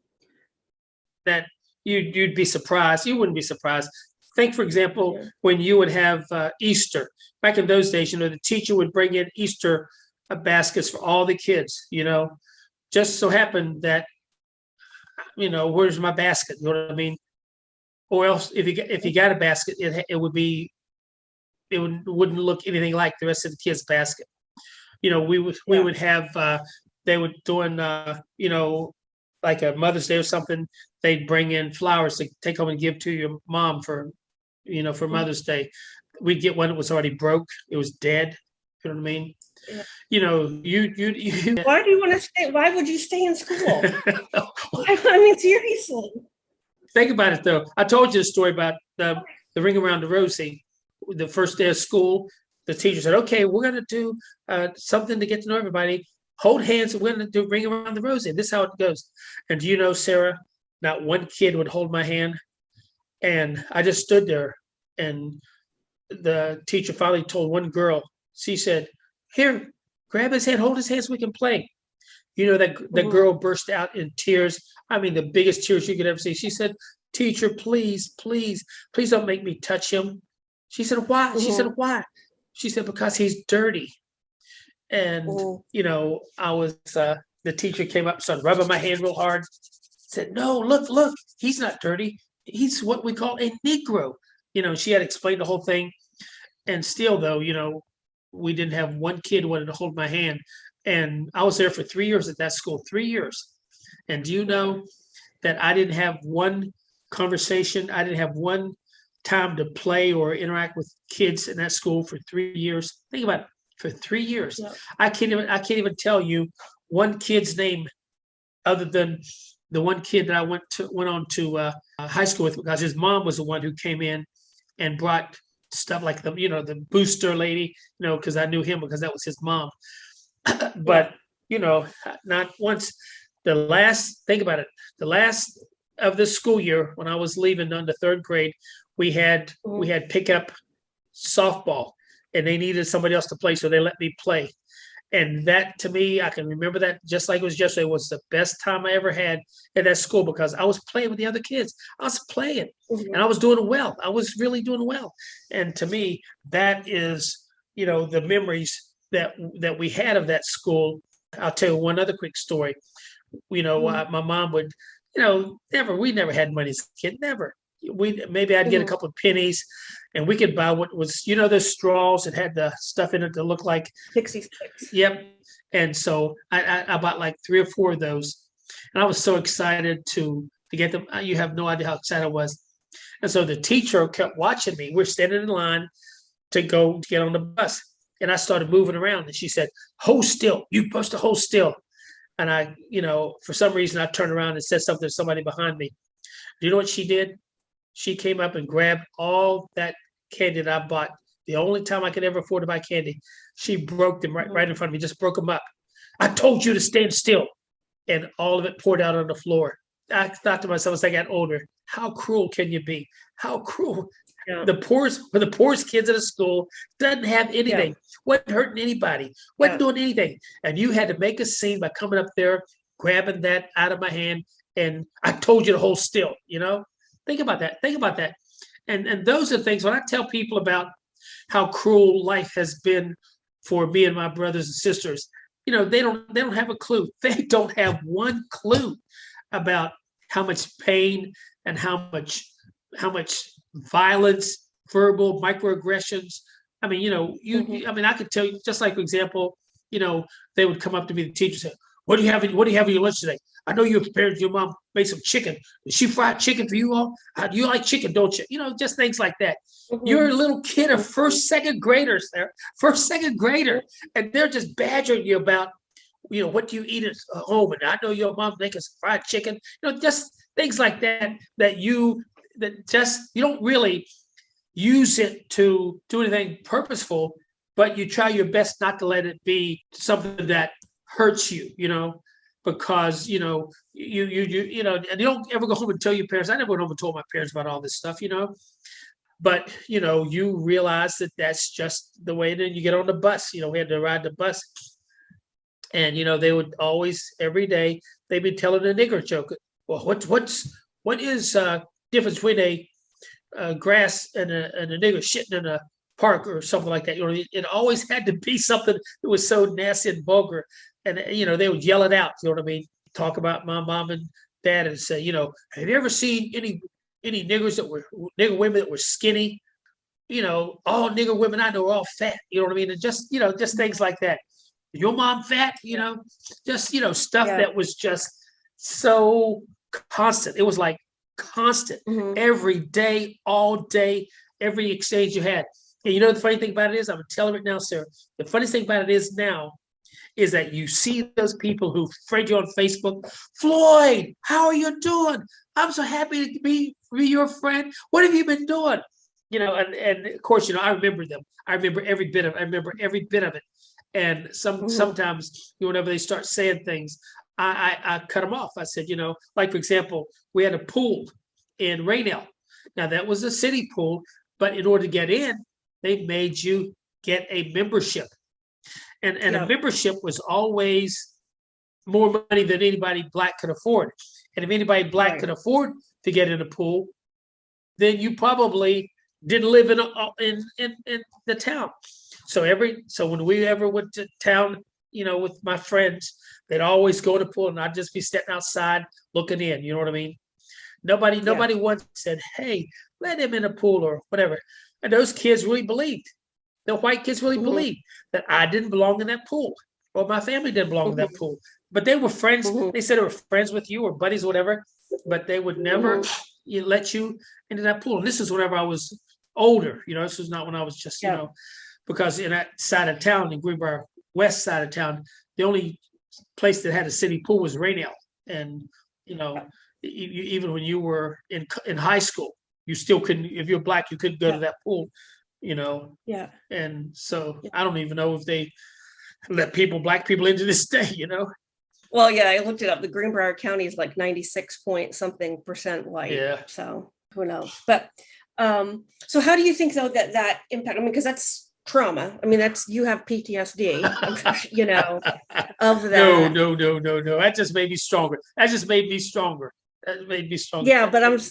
Speaker 3: That you'd be surprised. You wouldn't be surprised. Think, for example, when you would have Easter. Back in those days, you know, the teacher would bring in Easter baskets for all the kids, you know. Just so happened that, you know, where's my basket? You know what I mean? Or else if you got a basket, it wouldn't look anything like the rest of the kids' basket. You know, we would have they would doing you know, like a Mother's Day or something, they'd bring in flowers to take home and give to your mom for, you know, for Mother's Day. We'd get one that was already broke. It was dead. You know what I mean? Yeah. You know, you.
Speaker 2: Why do you want to stay? Why would you stay in school? I mean, seriously.
Speaker 3: Think about it, though. I told you the story about the ring around the rosy. The first day of school, the teacher said, okay, we're going to do something to get to know everybody. Hold hands, and we're going to do ring around the rosy. This is how it goes. And do you know, Sarah, not one kid would hold my hand. And I just stood there, and the teacher finally told one girl, she said, here, grab his hand, hold his hand so we can play. You know, that the girl burst out in tears. I mean, the biggest tears you could ever see. She said, teacher, please, please, please don't make me touch him. She said, why? She said, why? She said, because he's dirty. And, you know, I was, the teacher came up, started rubbing my hand real hard, said, no, look, he's not dirty. He's what we call a Negro. You know, she had explained the whole thing. And still, though, you know, we didn't have one kid who wanted to hold my hand. And I was there for 3 years at that school, 3 years. And do you know that I didn't have one conversation? I didn't have one time to play or interact with kids in that school for 3 years. Think about it, for 3 years. Yeah. I can't even tell you one kid's name other than the one kid that I went on to high school with, because his mom was the one who came in and brought stuff like the booster lady, you know, because I knew him because that was his mom. But, you know, not once. Think about it, the last of the school year when I was leaving on the third grade, we had pickup softball, and they needed somebody else to play, so they let me play. And that, to me, I can remember that just like it was yesterday, was the best time I ever had at that school, because I was playing with the other kids. I was playing, and I was doing well. I was really doing well. And to me, that is, you know, the memories that we had of that school. I'll tell you one other quick story. You know, my mom would, you know, we never had money as a kid, never. Maybe I'd get a couple of pennies, and we could buy what was, you know, the straws that had the stuff in it that looked like
Speaker 2: pixie sticks.
Speaker 3: Yep. And so I bought like 3 or 4 of those, and I was so excited to get them. You have no idea how excited I was. And so the teacher kept watching me. We're standing in line to get on the bus, and I started moving around, and she said, "Hold still. You're supposed to hold still." And I, you know, for some reason, I turned around and said something to somebody behind me. Do you know what she did? She came up and grabbed all that candy that I bought. The only time I could ever afford to buy candy, she broke them right in front of me, just broke them up. I told you to stand still. And all of it poured out on the floor. I thought to myself as I got older, how cruel can you be? How cruel. Yeah. The poorest kids in the school doesn't have anything, wasn't hurting anybody, wasn't doing anything. And you had to make a scene by coming up there, grabbing that out of my hand, and I told you to hold still, you know? Think about that. And those are things when I tell people about how cruel life has been for me and my brothers and sisters, you know, they don't have a clue. They don't have one clue about how much pain and how much violence, verbal microaggressions. I mean, you know, I mean, I could tell you, just like, for example, you know, they would come up to me, the teacher said, what do you have in your lunch today? I know your mom made some chicken. Did she fried chicken for you all? You like chicken, don't you? You know, just things like that. You're a little kid, a first, second graders there, and they're just badgering you about, you know, what do you eat at home? And I know your mom making some fried chicken. You know, just things like that you don't really use it to do anything purposeful, but you try your best not to let it be something that hurts you, you know, because, you know, you know, and you don't ever go home and tell your parents. I never went home and told my parents about all this stuff, you know, but, you know, you realize that that's just the way that you get on the bus. You know, we had to ride the bus, and, you know, they would always, every day, they'd be telling a nigger joke. Well, what is difference between a grass and a nigger shitting in a park or something like that? You know, it always had to be something that was so nasty and vulgar. And, you know, they would yell it out. You know what I mean? Talk about my mom and dad and say, you know, have you ever seen any nigger women that were skinny? You know, all nigger women I know are all fat. You know what I mean? And just, you know, just things like that. Your mom fat? You know, just, you know, stuff that was just so constant. It was like constant every day, all day, every exchange you had. And you know, the funny thing about it is, I'm telling it now, Sarah, the funniest thing about it is now is that you see those people who friend you on Facebook. Floyd, how are you doing? I'm so happy to be your friend. What have you been doing? And of course, I remember them. I remember every bit of it. And sometimes, whenever they start saying things, I cut them off. I said, like, for example, we had a pool in Raynell. Now, that was a city pool, but in order to get in, they made you get a membership. And a membership was always more money than anybody Black could afford. And if anybody Black could afford to get in a pool, then you probably didn't live in the town. So when we ever went to town, with my friends, they'd always go to the pool, and I'd just be sitting outside looking in. You know what I mean? Nobody once said, "Hey, let him in a pool," or whatever. And those kids really believed. The white kids really believed that I didn't belong in that pool, or my family didn't belong in that pool. But they were friends. They said they were friends with you or buddies, or whatever. But they would never let you into that pool. And this is whenever I was older. This was not when I was just, because in that side of town, in Greenbrier West side of town, the only place that had a city pool was Raynell. And, even when you were in high school, you still couldn't, if you're Black, you couldn't go to that pool,
Speaker 2: Yeah.
Speaker 3: And so I don't even know if they let Black people into this day,
Speaker 2: Well, yeah, I looked it up. The Greenbrier County is like 96 point something percent white.
Speaker 3: Yeah.
Speaker 2: So who knows? But so how do you think, though, that impact? I mean, because that's trauma. I mean, you have PTSD, of that.
Speaker 3: No. That just made me stronger.
Speaker 2: Yeah, but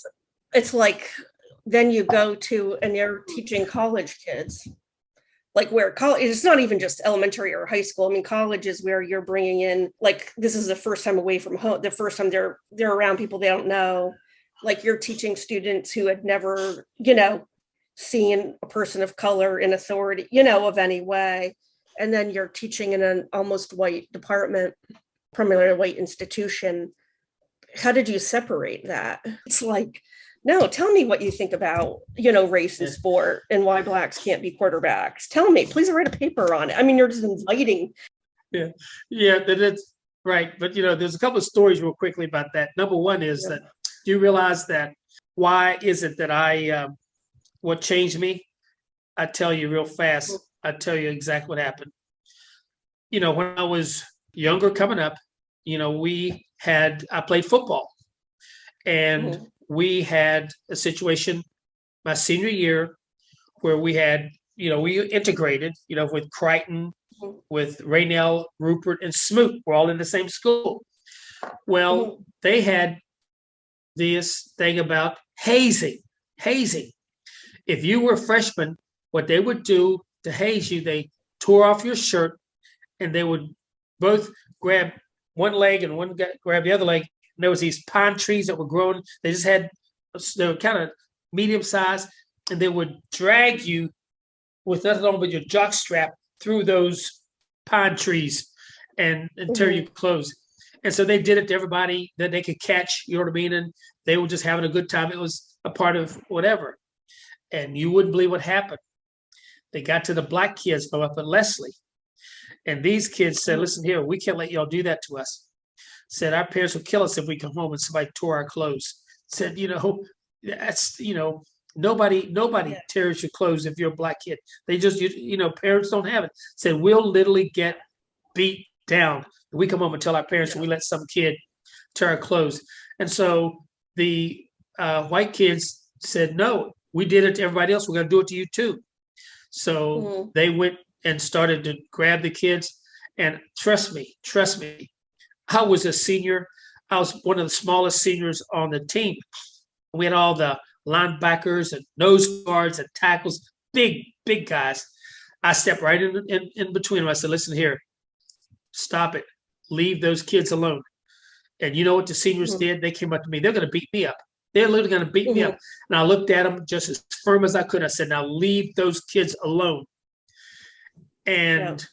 Speaker 2: it's like, then you go to, and you're teaching college kids, like, where college, it's not even just elementary or high school. I mean, college is where you're bringing in, like, this is the first time away from home, the first time they're around people they don't know. Like, you're teaching students who had never, seen a person of color in authority, of any way. And then you're teaching in an almost white department, primarily a white institution. How did you separate that? It's like, no, tell me what you think about, race and sport and why Blacks can't be quarterbacks. Tell me, please write a paper on it. I mean, you're just inviting.
Speaker 3: Yeah, that's right. But, there's a couple of stories real quickly about that. Number one is that, do you realize that why is it that what changed me? I tell you real fast. I tell you exactly what happened. When I was younger coming up, I played football, and we had a situation my senior year where we had, we integrated, with Crichton, with Raynell, Rupert, and Smoot. We're all in the same school. Well, they had this thing about hazing. If you were a freshman, what they would do to haze you, they tore off your shirt, and they would both grab one leg and one grab the other leg. And there was these pine trees that were growing. They were kind of medium sized, and they would drag you with nothing on but your jock strap through those pine trees and tear your clothes. And so they did it to everybody that they could catch, you know what I mean? And they were just having a good time. It was a part of whatever. And you wouldn't believe what happened. They got to the Black kids from up at Leslie. And these kids said, "Listen here, we can't let y'all do that to us." Said, "Our parents will kill us if we come home and somebody tore our clothes." Said, that's, nobody tears your clothes if you're a Black kid. They just, parents don't have it. Said, "We'll literally get beat down. We come home and tell our parents that we let some kid tear our clothes." And so the white kids said, "No, we did it to everybody else. We're going to do it to you too." So they went and started to grab the kids. And trust me, I was a senior. I was one of the smallest seniors on the team. We had all the linebackers and nose guards and tackles, big guys. I stepped right in between them. I said, "Listen here, stop it. Leave those kids alone." And you know what the seniors did? They came up to me. They're going to beat me up. They're literally going to beat me up. And I looked at them just as firm as I could. I said, "Now leave those kids alone." And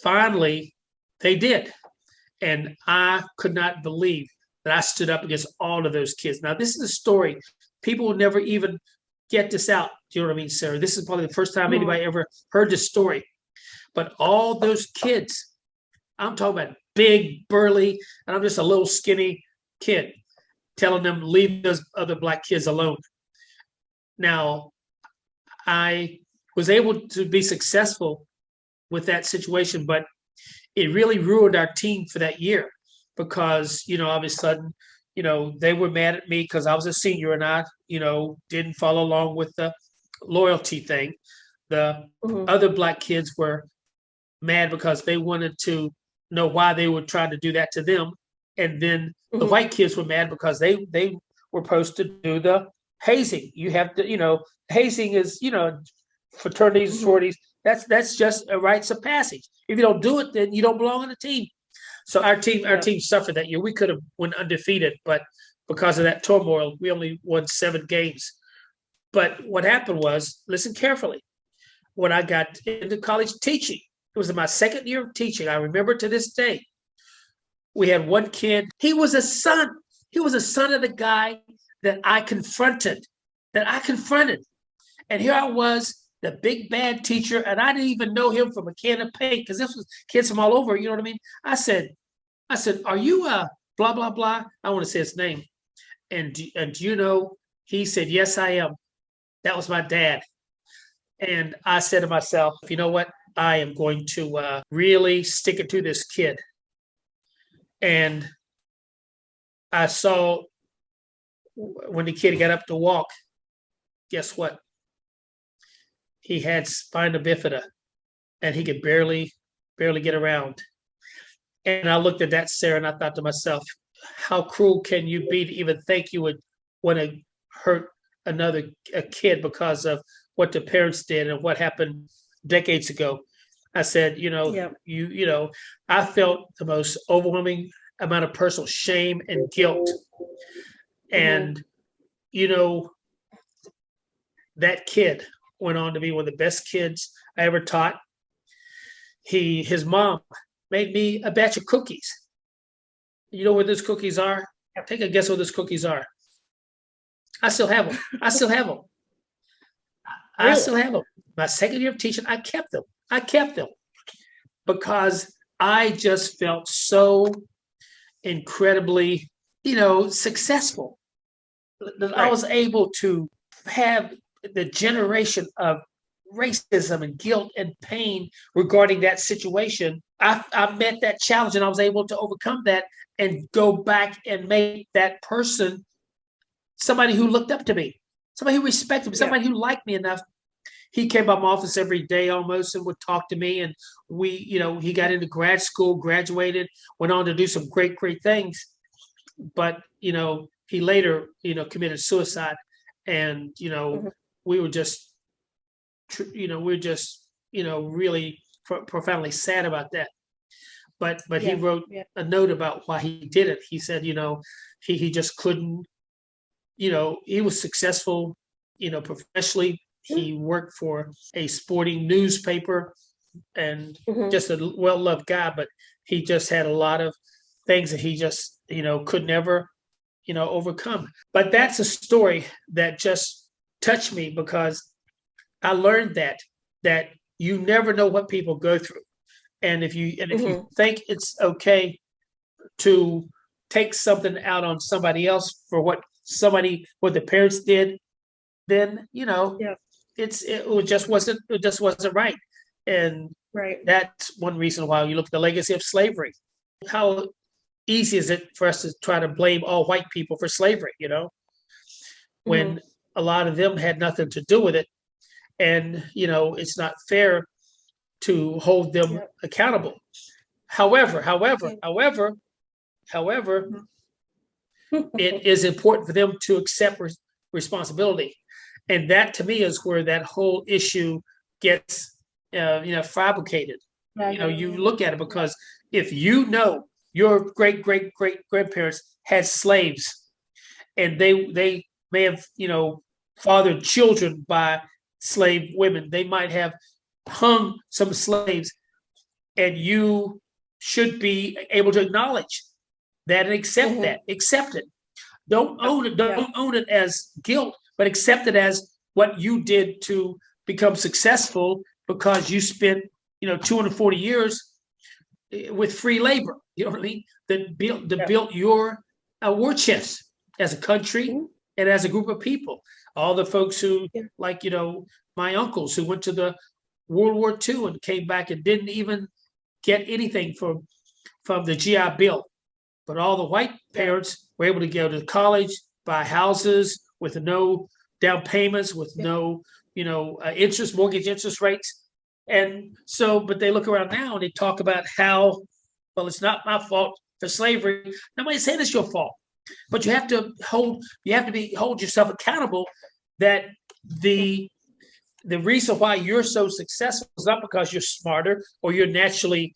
Speaker 3: finally, they did. And I could not believe that I stood up against all of those kids. Now, this is a story. People will never even get this out. Do you know what I mean, Sarah? This is probably the first time anybody ever heard this story. But all those kids, I'm talking about big, burly, and I'm just a little skinny kid. telling them leave those other Black kids alone. Now, I was able to be successful with that situation, but it really ruined our team for that year because, all of a sudden, they were mad at me because I was a senior and I, didn't follow along with the loyalty thing. The other Black kids were mad because they wanted to know why they were trying to do that to them. And then the white kids were mad because they were supposed to do the hazing. You have to, hazing is, fraternities, sororities, that's just a rites of passage. If you don't do it, then you don't belong on the team. So our team suffered that year. We could have went undefeated, but because of that turmoil, we only won 7 games. But what happened was, listen carefully, when I got into college teaching, it was in my second year of teaching. I remember to this day, we had one kid. He was a son. He was a son of the guy that I confronted. And here I was, the big bad teacher, and I didn't even know him from a can of paint because this was kids from all over. You know what I mean? I said, are you blah, blah, blah? I want to say his name. And he said, yes, I am. That was my dad. And I said to myself, you know what? I am going to really stick it to this kid. And I saw when the kid got up to walk, guess what? He had spina bifida and he could barely get around. And I looked at that, Sarah, and I thought to myself, how cruel can you be to even think you would want to hurt a kid because of what the parents did and what happened decades ago? I said, I felt the most overwhelming amount of personal shame and guilt. And, that kid went on to be one of the best kids I ever taught. His mom made me a batch of cookies. You know where those cookies are? Take a guess what those cookies are. I still have them. I still have them. My second year of teaching, I kept them because I just felt so incredibly, successful. That I was able to have the generation of racism and guilt and pain regarding that situation. I met that challenge and I was able to overcome that and go back and make that person somebody who looked up to me, somebody who respected me, somebody who liked me enough. He came by my office every day almost and would talk to me. And he got into grad school, graduated, went on to do some great, great things. But, he later, committed suicide. And, we were just, really profoundly sad about that. But he wrote a note about why he did it. He said, he just couldn't, he was successful, professionally. He worked for a sporting newspaper and just a well-loved guy, but he just had a lot of things that he just, could never, overcome. But that's a story that just touched me because I learned that you never know what people go through. And if you think it's okay to take something out on somebody else for what the parents did, then, it just wasn't right. And that's one reason why you look at the legacy of slavery. How easy is it for us to try to blame all white people for slavery, when a lot of them had nothing to do with it. And, it's not fair to hold them accountable. However, it is important for them to accept responsibility. And that to me is where that whole issue gets, fabricated. You look at it because if your great grandparents had slaves and they may have, fathered children by slave women, they might have hung some slaves, and you should be able to acknowledge that and accept it. Don't own it as guilt, but accept it as what you did to become successful because you spent, 240 years with free labor, you know what I mean? That built your war chest. as a country
Speaker 2: Mhm.
Speaker 3: and as a group of people. All the folks who,
Speaker 2: Yeah.
Speaker 3: like, my uncles who went to the World War II and came back and didn't even get anything from the GI Bill. But all the white
Speaker 2: Yeah.
Speaker 3: parents were able to go to college, buy houses with no down payments, with
Speaker 2: Yeah.
Speaker 3: no, mortgage interest rates. And so, but they look around now and they talk about how, well, it's not my fault for slavery. Nobody's saying it's your fault, but you have to hold yourself accountable that the reason why you're so successful is not because you're smarter or you're naturally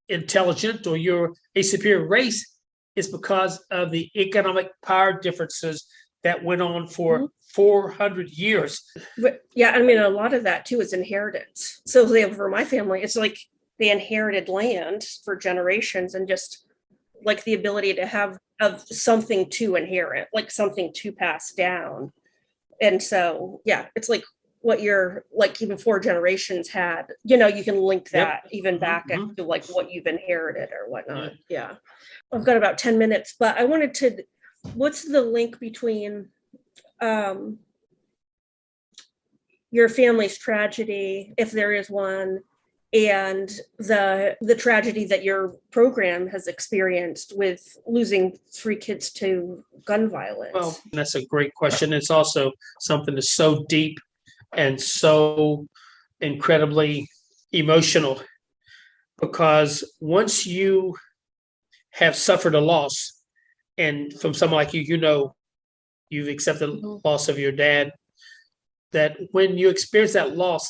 Speaker 3: intelligent or you're a superior race. It's because of the economic power differences that went on for
Speaker 2: Mhm.
Speaker 3: 400 years.
Speaker 2: But yeah, I mean, a lot of that too is inheritance. So for my family, it's like they inherited land for generations and just like the ability to have of something to inherit, like something to pass down. And so, yeah, it's like what you're like even 4 generations had, you can link that even back
Speaker 3: Mhm.
Speaker 2: to like what you've inherited or whatnot. Yeah. I've got about 10 minutes, but I wanted to, what's the link between your family's tragedy, if there is one, and the tragedy that your program has experienced with losing 3 kids to gun violence?
Speaker 3: Well, that's a great question. It's also something that's so deep and so incredibly emotional, because once you have suffered a loss, and from someone like you, you've accepted the loss of your dad, that when you experience that loss,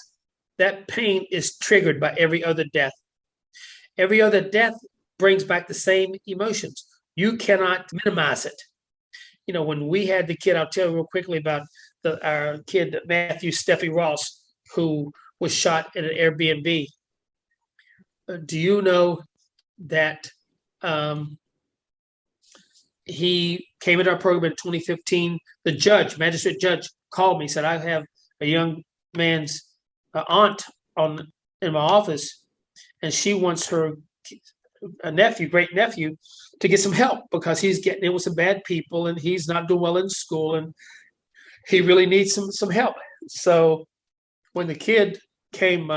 Speaker 3: that pain is triggered by every other death. Every other death brings back the same emotions. You cannot minimize it. When we had the kid, I'll tell you real quickly about our kid, Matthew Steffi Ross, who was shot at an Airbnb. Do you know that he came into our program in 2015? The magistrate judge, called me, said, I have a young man's aunt in my office, and she wants her great nephew, to get some help because he's getting in with some bad people and he's not doing well in school and he really needs some help. So when the kid came,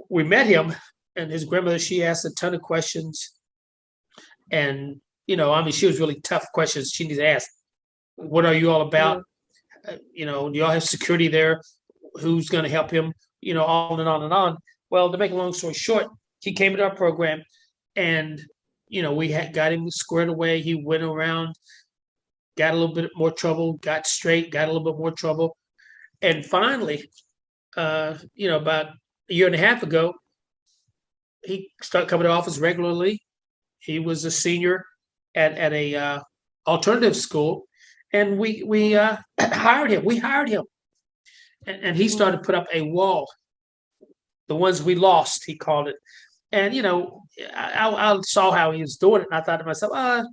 Speaker 3: we met him, and his grandmother, she asked a ton of questions. And, she was really tough questions she needs to ask. What are you all about? Do y'all have security there? Who's going to help him? On and on and on. Well, to make a long story short, he came into our program, and we got him squared away. He went around, got a little bit more trouble, got straight, got a little bit more trouble, and finally, about a year and a half ago, he started coming to office regularly. He was a senior at a alternative school, and we hired him. We hired him, and he started to put up a wall. The ones we lost, he called it. And I saw how he was doing it, and I thought to myself,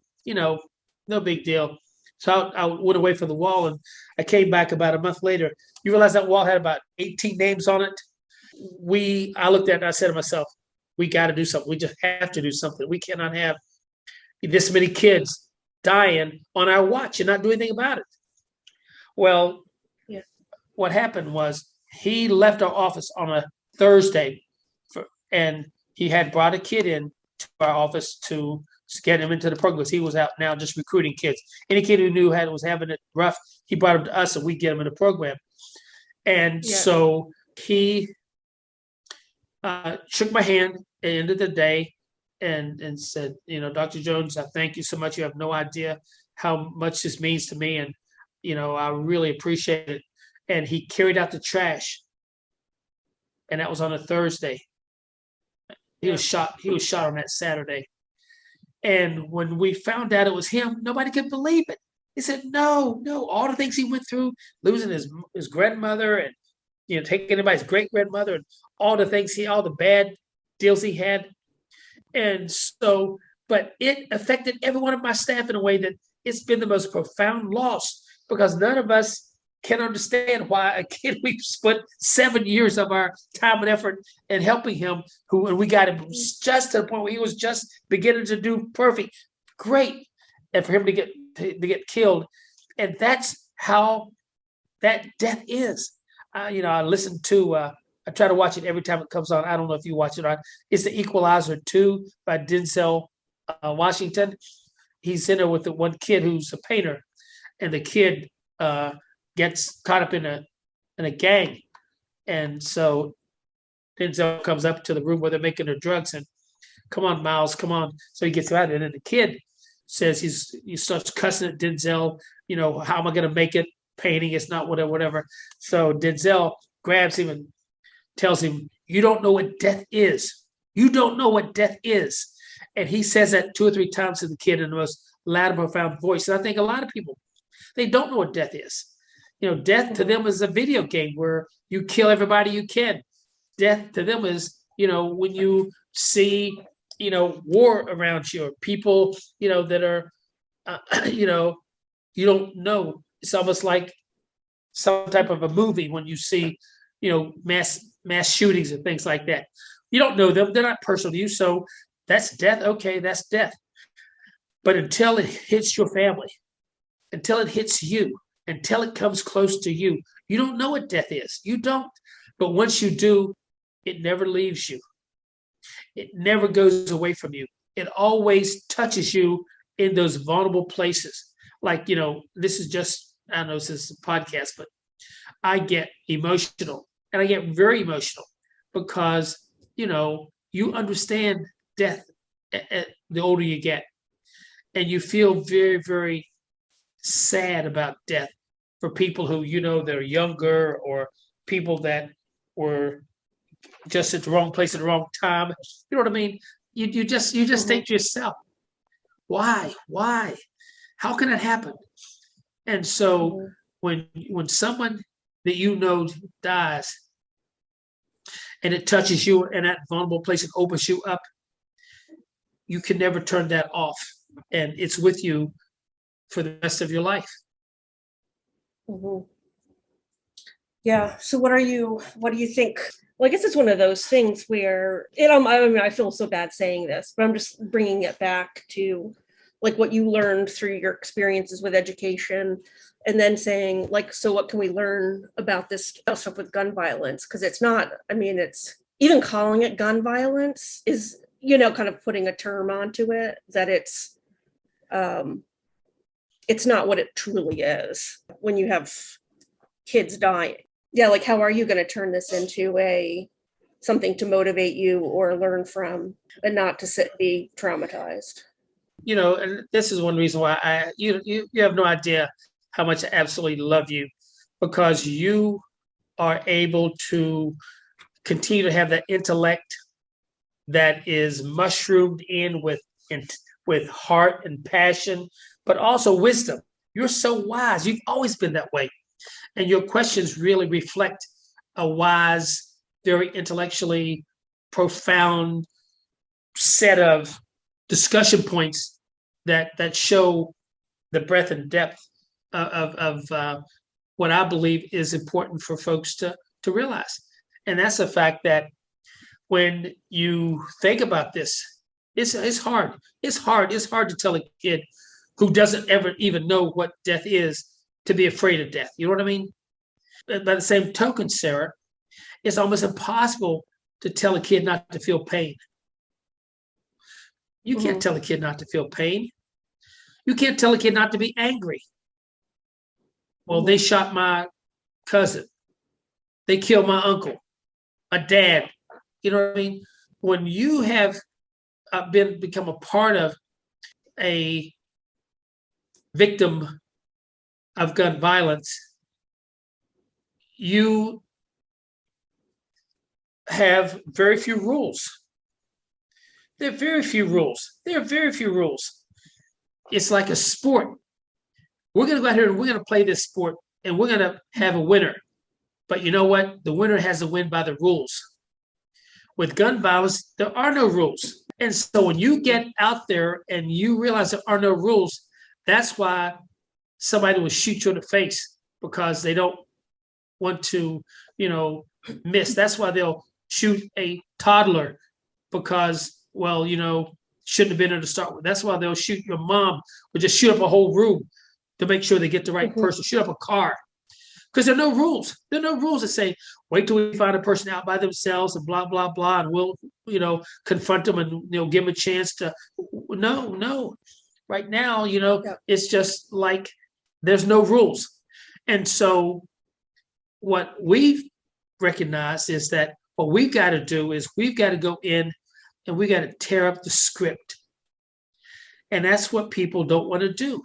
Speaker 3: no big deal. So I went away from the wall, and I came back about a month later. You realize that wall had about 18 names on it. I looked at it and I said to myself, we got to do something. We just have to do something. We cannot have this many kids dying on our watch and not do anything about it. Well,
Speaker 2: yeah.
Speaker 3: What happened was he left our office on a Thursday, and he had brought a kid in to our office to get him into the program because he was out now just recruiting kids. Any kid who knew was having it rough, he brought him to us and we get him in the program. And so he shook my hand at the end of the day and said, Dr. Jones, I thank you so much. You have no idea how much this means to me. And, I really appreciate it. And he carried out the trash. And that was on a Thursday. He was shot on that Saturday. And when we found out it was him, nobody could believe it. He said, no, all the things he went through, losing his grandmother and, taking anybody's great grandmother and all the things all the bad deals he had. And so, but it affected every one of my staff in a way that it's been the most profound loss, because none of us can understand why a kid we spent 7 years of our time and effort in helping him, and we got him just to the point where he was just beginning to do perfect, great, and for him to get killed, And that's how that death is. I listen to, I try to watch it every time it comes on. I don't know if you watch it or not. It's The Equalizer 2 by Denzel Washington. He's in there with the one kid who's a painter, and the kid gets caught up in a gang. And so Denzel comes up to the room where they're making their drugs and, come on, Miles, come on. So he gets out of it. And the kid says he starts cussing at Denzel, how am I going to make it? Painting, it's not whatever. So Denzel grabs him and tells him, you don't know what death is. You don't know what death is. And he says that 2 or 3 times to the kid in the most loud and profound voice. And I think a lot of people, they don't know what death is. Death to them is a video game where you kill everybody you can. Death to them is, when you see, war around you, or people, that are, you don't know. It's almost like some type of a movie when you see, mass shootings and things like that. You don't know them. They're not personal to you. So that's death. Okay, that's death. But until it hits your family, until it hits you, until it comes close to you, you don't know what death is. You don't. But once you do, it never leaves you. It never goes away from you. It always touches you in those vulnerable places. Like, this is just, I know this is a podcast, but I get emotional, and I get very emotional because, you understand death the older you get, and you feel very, very sad about death for people who, they're younger, or people that were just at the wrong place at the wrong time. You know what I mean? You just think to yourself, why? How can it happen? And so when someone that dies, and it touches you in that vulnerable place and opens you up, you can never turn that off. And it's with you for the rest of your life.
Speaker 2: Mm-hmm. Yeah. So what do you think? Well, I guess it's one of those things where, I feel so bad saying this, but I'm just bringing it back to like what you learned through your experiences with education, and then saying like, so what can we learn about this stuff with gun violence? Because it's not, it's even calling it gun violence is, kind of putting a term onto it that it's not what it truly is when you have kids dying. Yeah, like how are you going to turn this into something to motivate you or learn from, and not to be traumatized?
Speaker 3: And this is one reason why you have no idea how much I absolutely love you, because you are able to continue to have that intellect that is mushroomed in with heart and passion, but also wisdom. You're so wise. You've always been that way. And your questions really reflect a wise, very intellectually profound set of discussion points that show the breadth and depth of what I believe is important for folks to realize. And that's the fact that when you think about this, it's hard. It's hard to tell a kid who doesn't ever even know what death is to be afraid of death. You know what I mean? But by the same token, Sarah, it's almost impossible to tell a kid not to feel pain. You can't tell a kid not to feel pain. You can't tell a kid not to be angry. Well, they shot my cousin. They killed my uncle, my dad. You know what I mean? When you have become a part of a victim of gun violence, you have very few rules. There are very few rules. It's like a sport. We're going to go out here and we're going to play this sport, and we're going to have a winner. But you know what? The winner has to win by the rules. With gun violence, there are no rules. And so when you get out there and you realize there are no rules, that's why somebody will shoot you in the face, because they don't want to, miss. That's why they'll shoot a toddler because, shouldn't have been there to start with. That's why they'll shoot your mom or just shoot up a whole room to make sure they get the right person, shoot up a car. Because there are no rules. There are no rules that say, wait till we find a person out by themselves and blah, blah, blah, and we'll, confront them and, give them a chance to, no. Right now, it's just like there's no rules. And so what we've recognized is that what we've got to do is we've got to go in and we got to tear up the script. And that's what people don't want to do.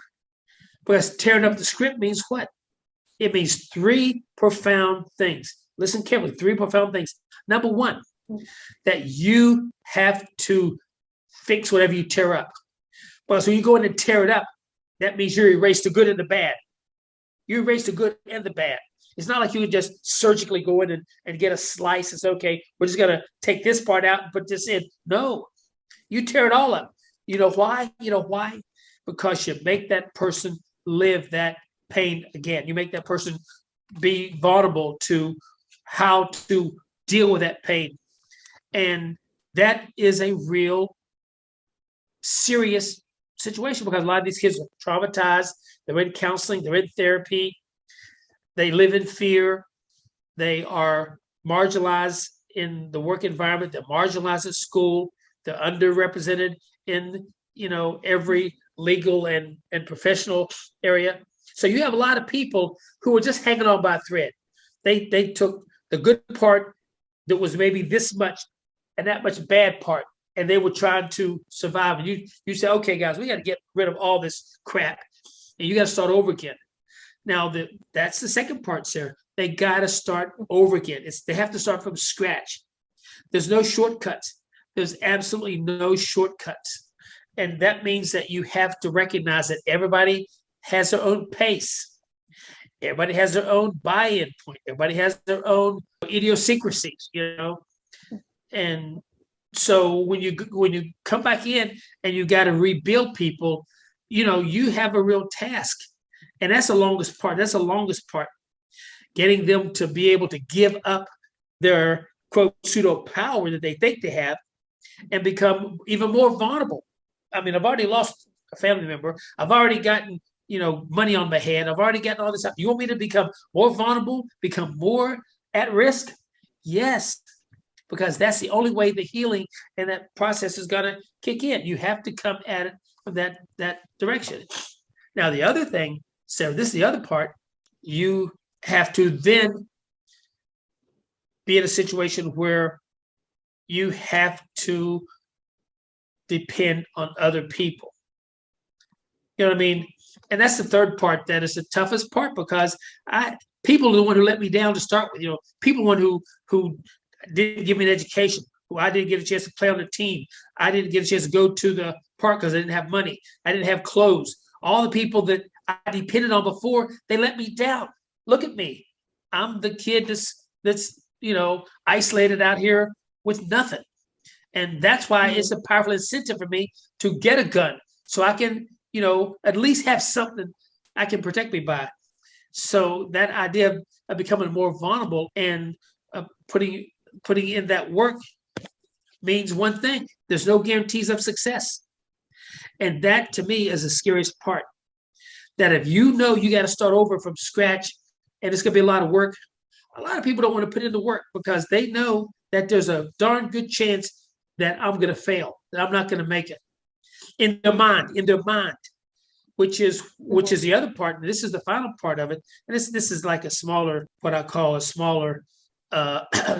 Speaker 3: Because tearing up the script means what? It means three profound things. Listen carefully, three profound things. Number one, that you have to fix whatever you tear up. Because when you go in and tear it up, that means you erase the good and the bad. You erase the good and the bad. It's not like you can just surgically go in and get a slice and say, okay, we're just going to take this part out and put this in. No, you tear it all up. You know why? Because you make that person live that pain again. You make that person be vulnerable to how to deal with that pain. And that is a real serious situation because a lot of these kids are traumatized. They're in counseling, they're in therapy, they live in fear, they are marginalized in the work environment, they're marginalized at school, they're underrepresented in every legal and professional area. So you have a lot of people who are just hanging on by a thread. They took the good part that was maybe this much and that much bad part, and they were trying to survive. And you say, okay, guys, we got to get rid of all this crap, and you got to start over again. Now, that's the second part, Sarah. They got to start over again. They have to start from scratch. There's no shortcuts. There's absolutely no shortcuts. And that means that you have to recognize that everybody has their own pace. Everybody has their own buy-in point. Everybody has their own idiosyncrasies, And so when you come back in and you got to rebuild people, you have a real task. And that's the longest part. That's the longest part. Getting them to be able to give up their quote pseudo power that they think they have and become even more vulnerable. I mean, I've already lost a family member. I've already gotten, money on my head. I've already gotten all this stuff. You want me to become more vulnerable, become more at risk? Yes, because that's the only way the healing and that process is going to kick in. You have to come at it from that direction. Now, the other thing, Sarah, this is the other part. You have to then be in a situation where you have to depend on other people. You know what I mean? And that's the third part that is the toughest part because people are the one who let me down to start with. People are the one who didn't give me an education, who I didn't get a chance to play on the team. I didn't get a chance to go to the park because I didn't have money. I didn't have clothes. All the people that I depended on before, they let me down. Look at me. I'm the kid that's isolated out here with nothing. And that's why it's a powerful incentive for me to get a gun so I can, at least have something I can protect me by. So that idea of becoming more vulnerable and putting in that work means one thing. There's no guarantees of success. And that to me is the scariest part. That if you got to start over from scratch and it's going to be a lot of work, a lot of people don't want to put in the work because they know that there's a darn good chance that I'm going to fail, that I'm not going to make it. In their mind, which is the other part. And this is the final part of it. And this is like a smaller, what I call a smaller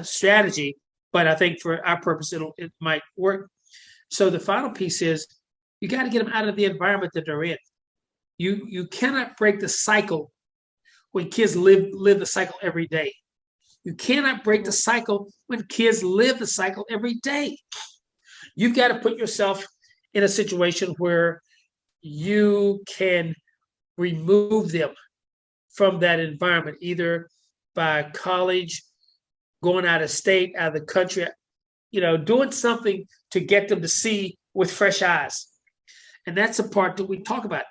Speaker 3: strategy. But I think for our purpose, it might work. So the final piece is you got to get them out of the environment that they're in. You cannot break the cycle when kids live the cycle every day. You cannot break the cycle when kids live the cycle every day. You've got to put yourself in a situation where you can remove them from that environment, either by college, going out of state, out of the country, doing something to get them to see with fresh eyes. And that's the part that we talk about.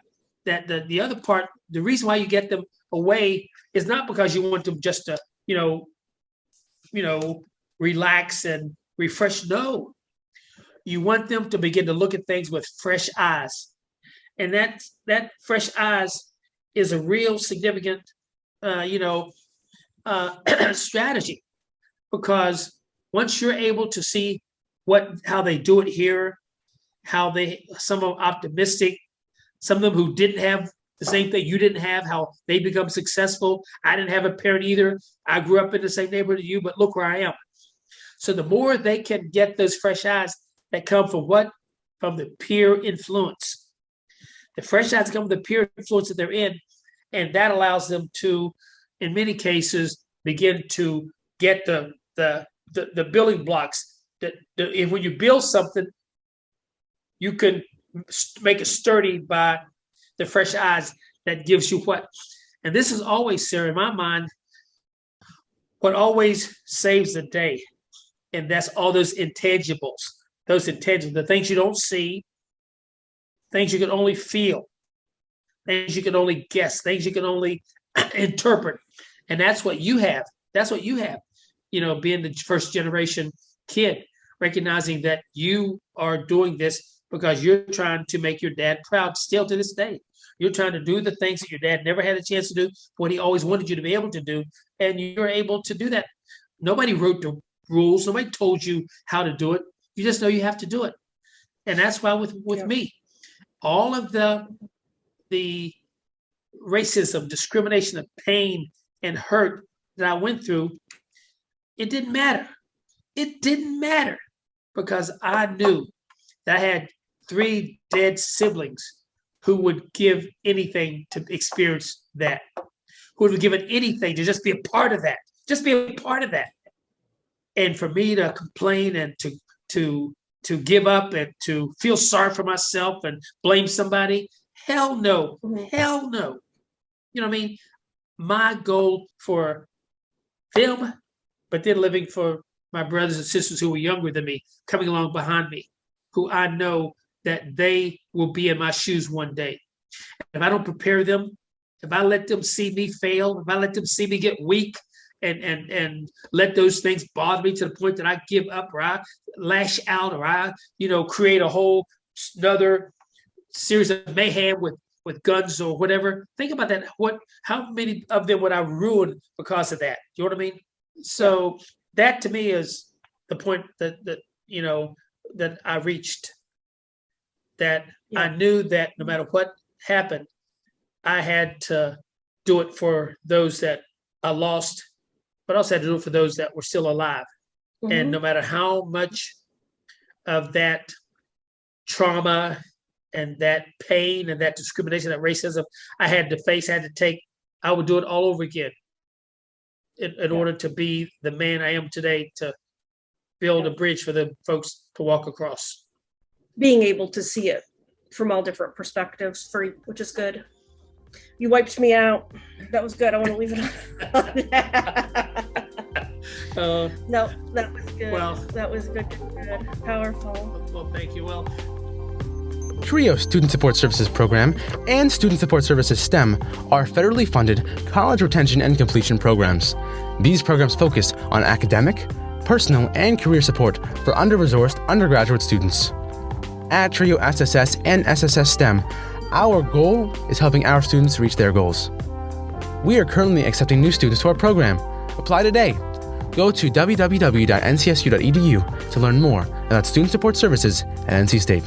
Speaker 3: That the other part, the reason why you get them away is not because you want them just to, relax and refresh. No, you want them to begin to look at things with fresh eyes. And that fresh eyes is a real significant, strategy, because once you're able to see how they do it here, some are optimistic, some of them who didn't have the same thing you didn't have, how they become successful. I didn't have a parent either. I grew up in the same neighborhood as you, but look where I am. So the more they can get those fresh eyes that come from the peer influence. The fresh eyes come from the peer influence that they're in, and that allows them to, in many cases, begin to get the building blocks. If when you build something, you can make it sturdy by the fresh eyes that gives you what. And this is always, Sarah, in my mind, what always saves the day. And that's all those intangibles, the things you don't see, things you can only feel, things you can only guess, things you can only interpret. And that's what you have. That's what you have, being the first generation kid, recognizing that you are doing this because you're trying to make your dad proud still to this day. You're trying to do the things that your dad never had a chance to do, what he always wanted you to be able to do, and you're able to do that. Nobody wrote the rules. Nobody told you how to do it. You just know you have to do it. And that's why with me, all of the racism, discrimination, and pain and hurt that I went through, it didn't matter. It didn't matter because I knew that I had 3 dead siblings who would give anything to experience that, who would have given anything to just be a part of that, And for me to complain and to give up and to feel sorry for myself and blame somebody, hell no, hell no. You know what I mean? My goal for them, but then living for my brothers and sisters who were younger than me, coming along behind me, who I know that they will be in my shoes one day. If I don't prepare them, if I let them see me fail, if I let them see me get weak and let those things bother me to the point that I give up or I lash out or I, create a whole another series of mayhem with guns or whatever. Think about that. How many of them would I ruin because of that? You know what I mean? So that to me is the point that I reached, that I knew that no matter what happened, I had to do it for those that I lost, but also had to do it for those that were still alive. And no matter how much of that trauma and that pain and that discrimination, that racism I had to face, had to take, I would do it all over again in order to be the man I am today, to build a bridge for the folks to walk across.
Speaker 2: Being able to see it from all different perspectives, which is good. You wiped me out. That was good. I want to leave it on. No, that was good. Well, that was good. Powerful.
Speaker 3: Well, thank you. Well,
Speaker 1: TRIO Student Support Services Program and Student Support Services STEM are federally funded college retention and completion programs. These programs focus on academic, personal, and career support for under-resourced undergraduate students. At TRIO SSS and SSS STEM, our goal is helping our students reach their goals. We are currently accepting new students to our program. Apply today. Go to www.ncsu.edu to learn more about student support services at NC State.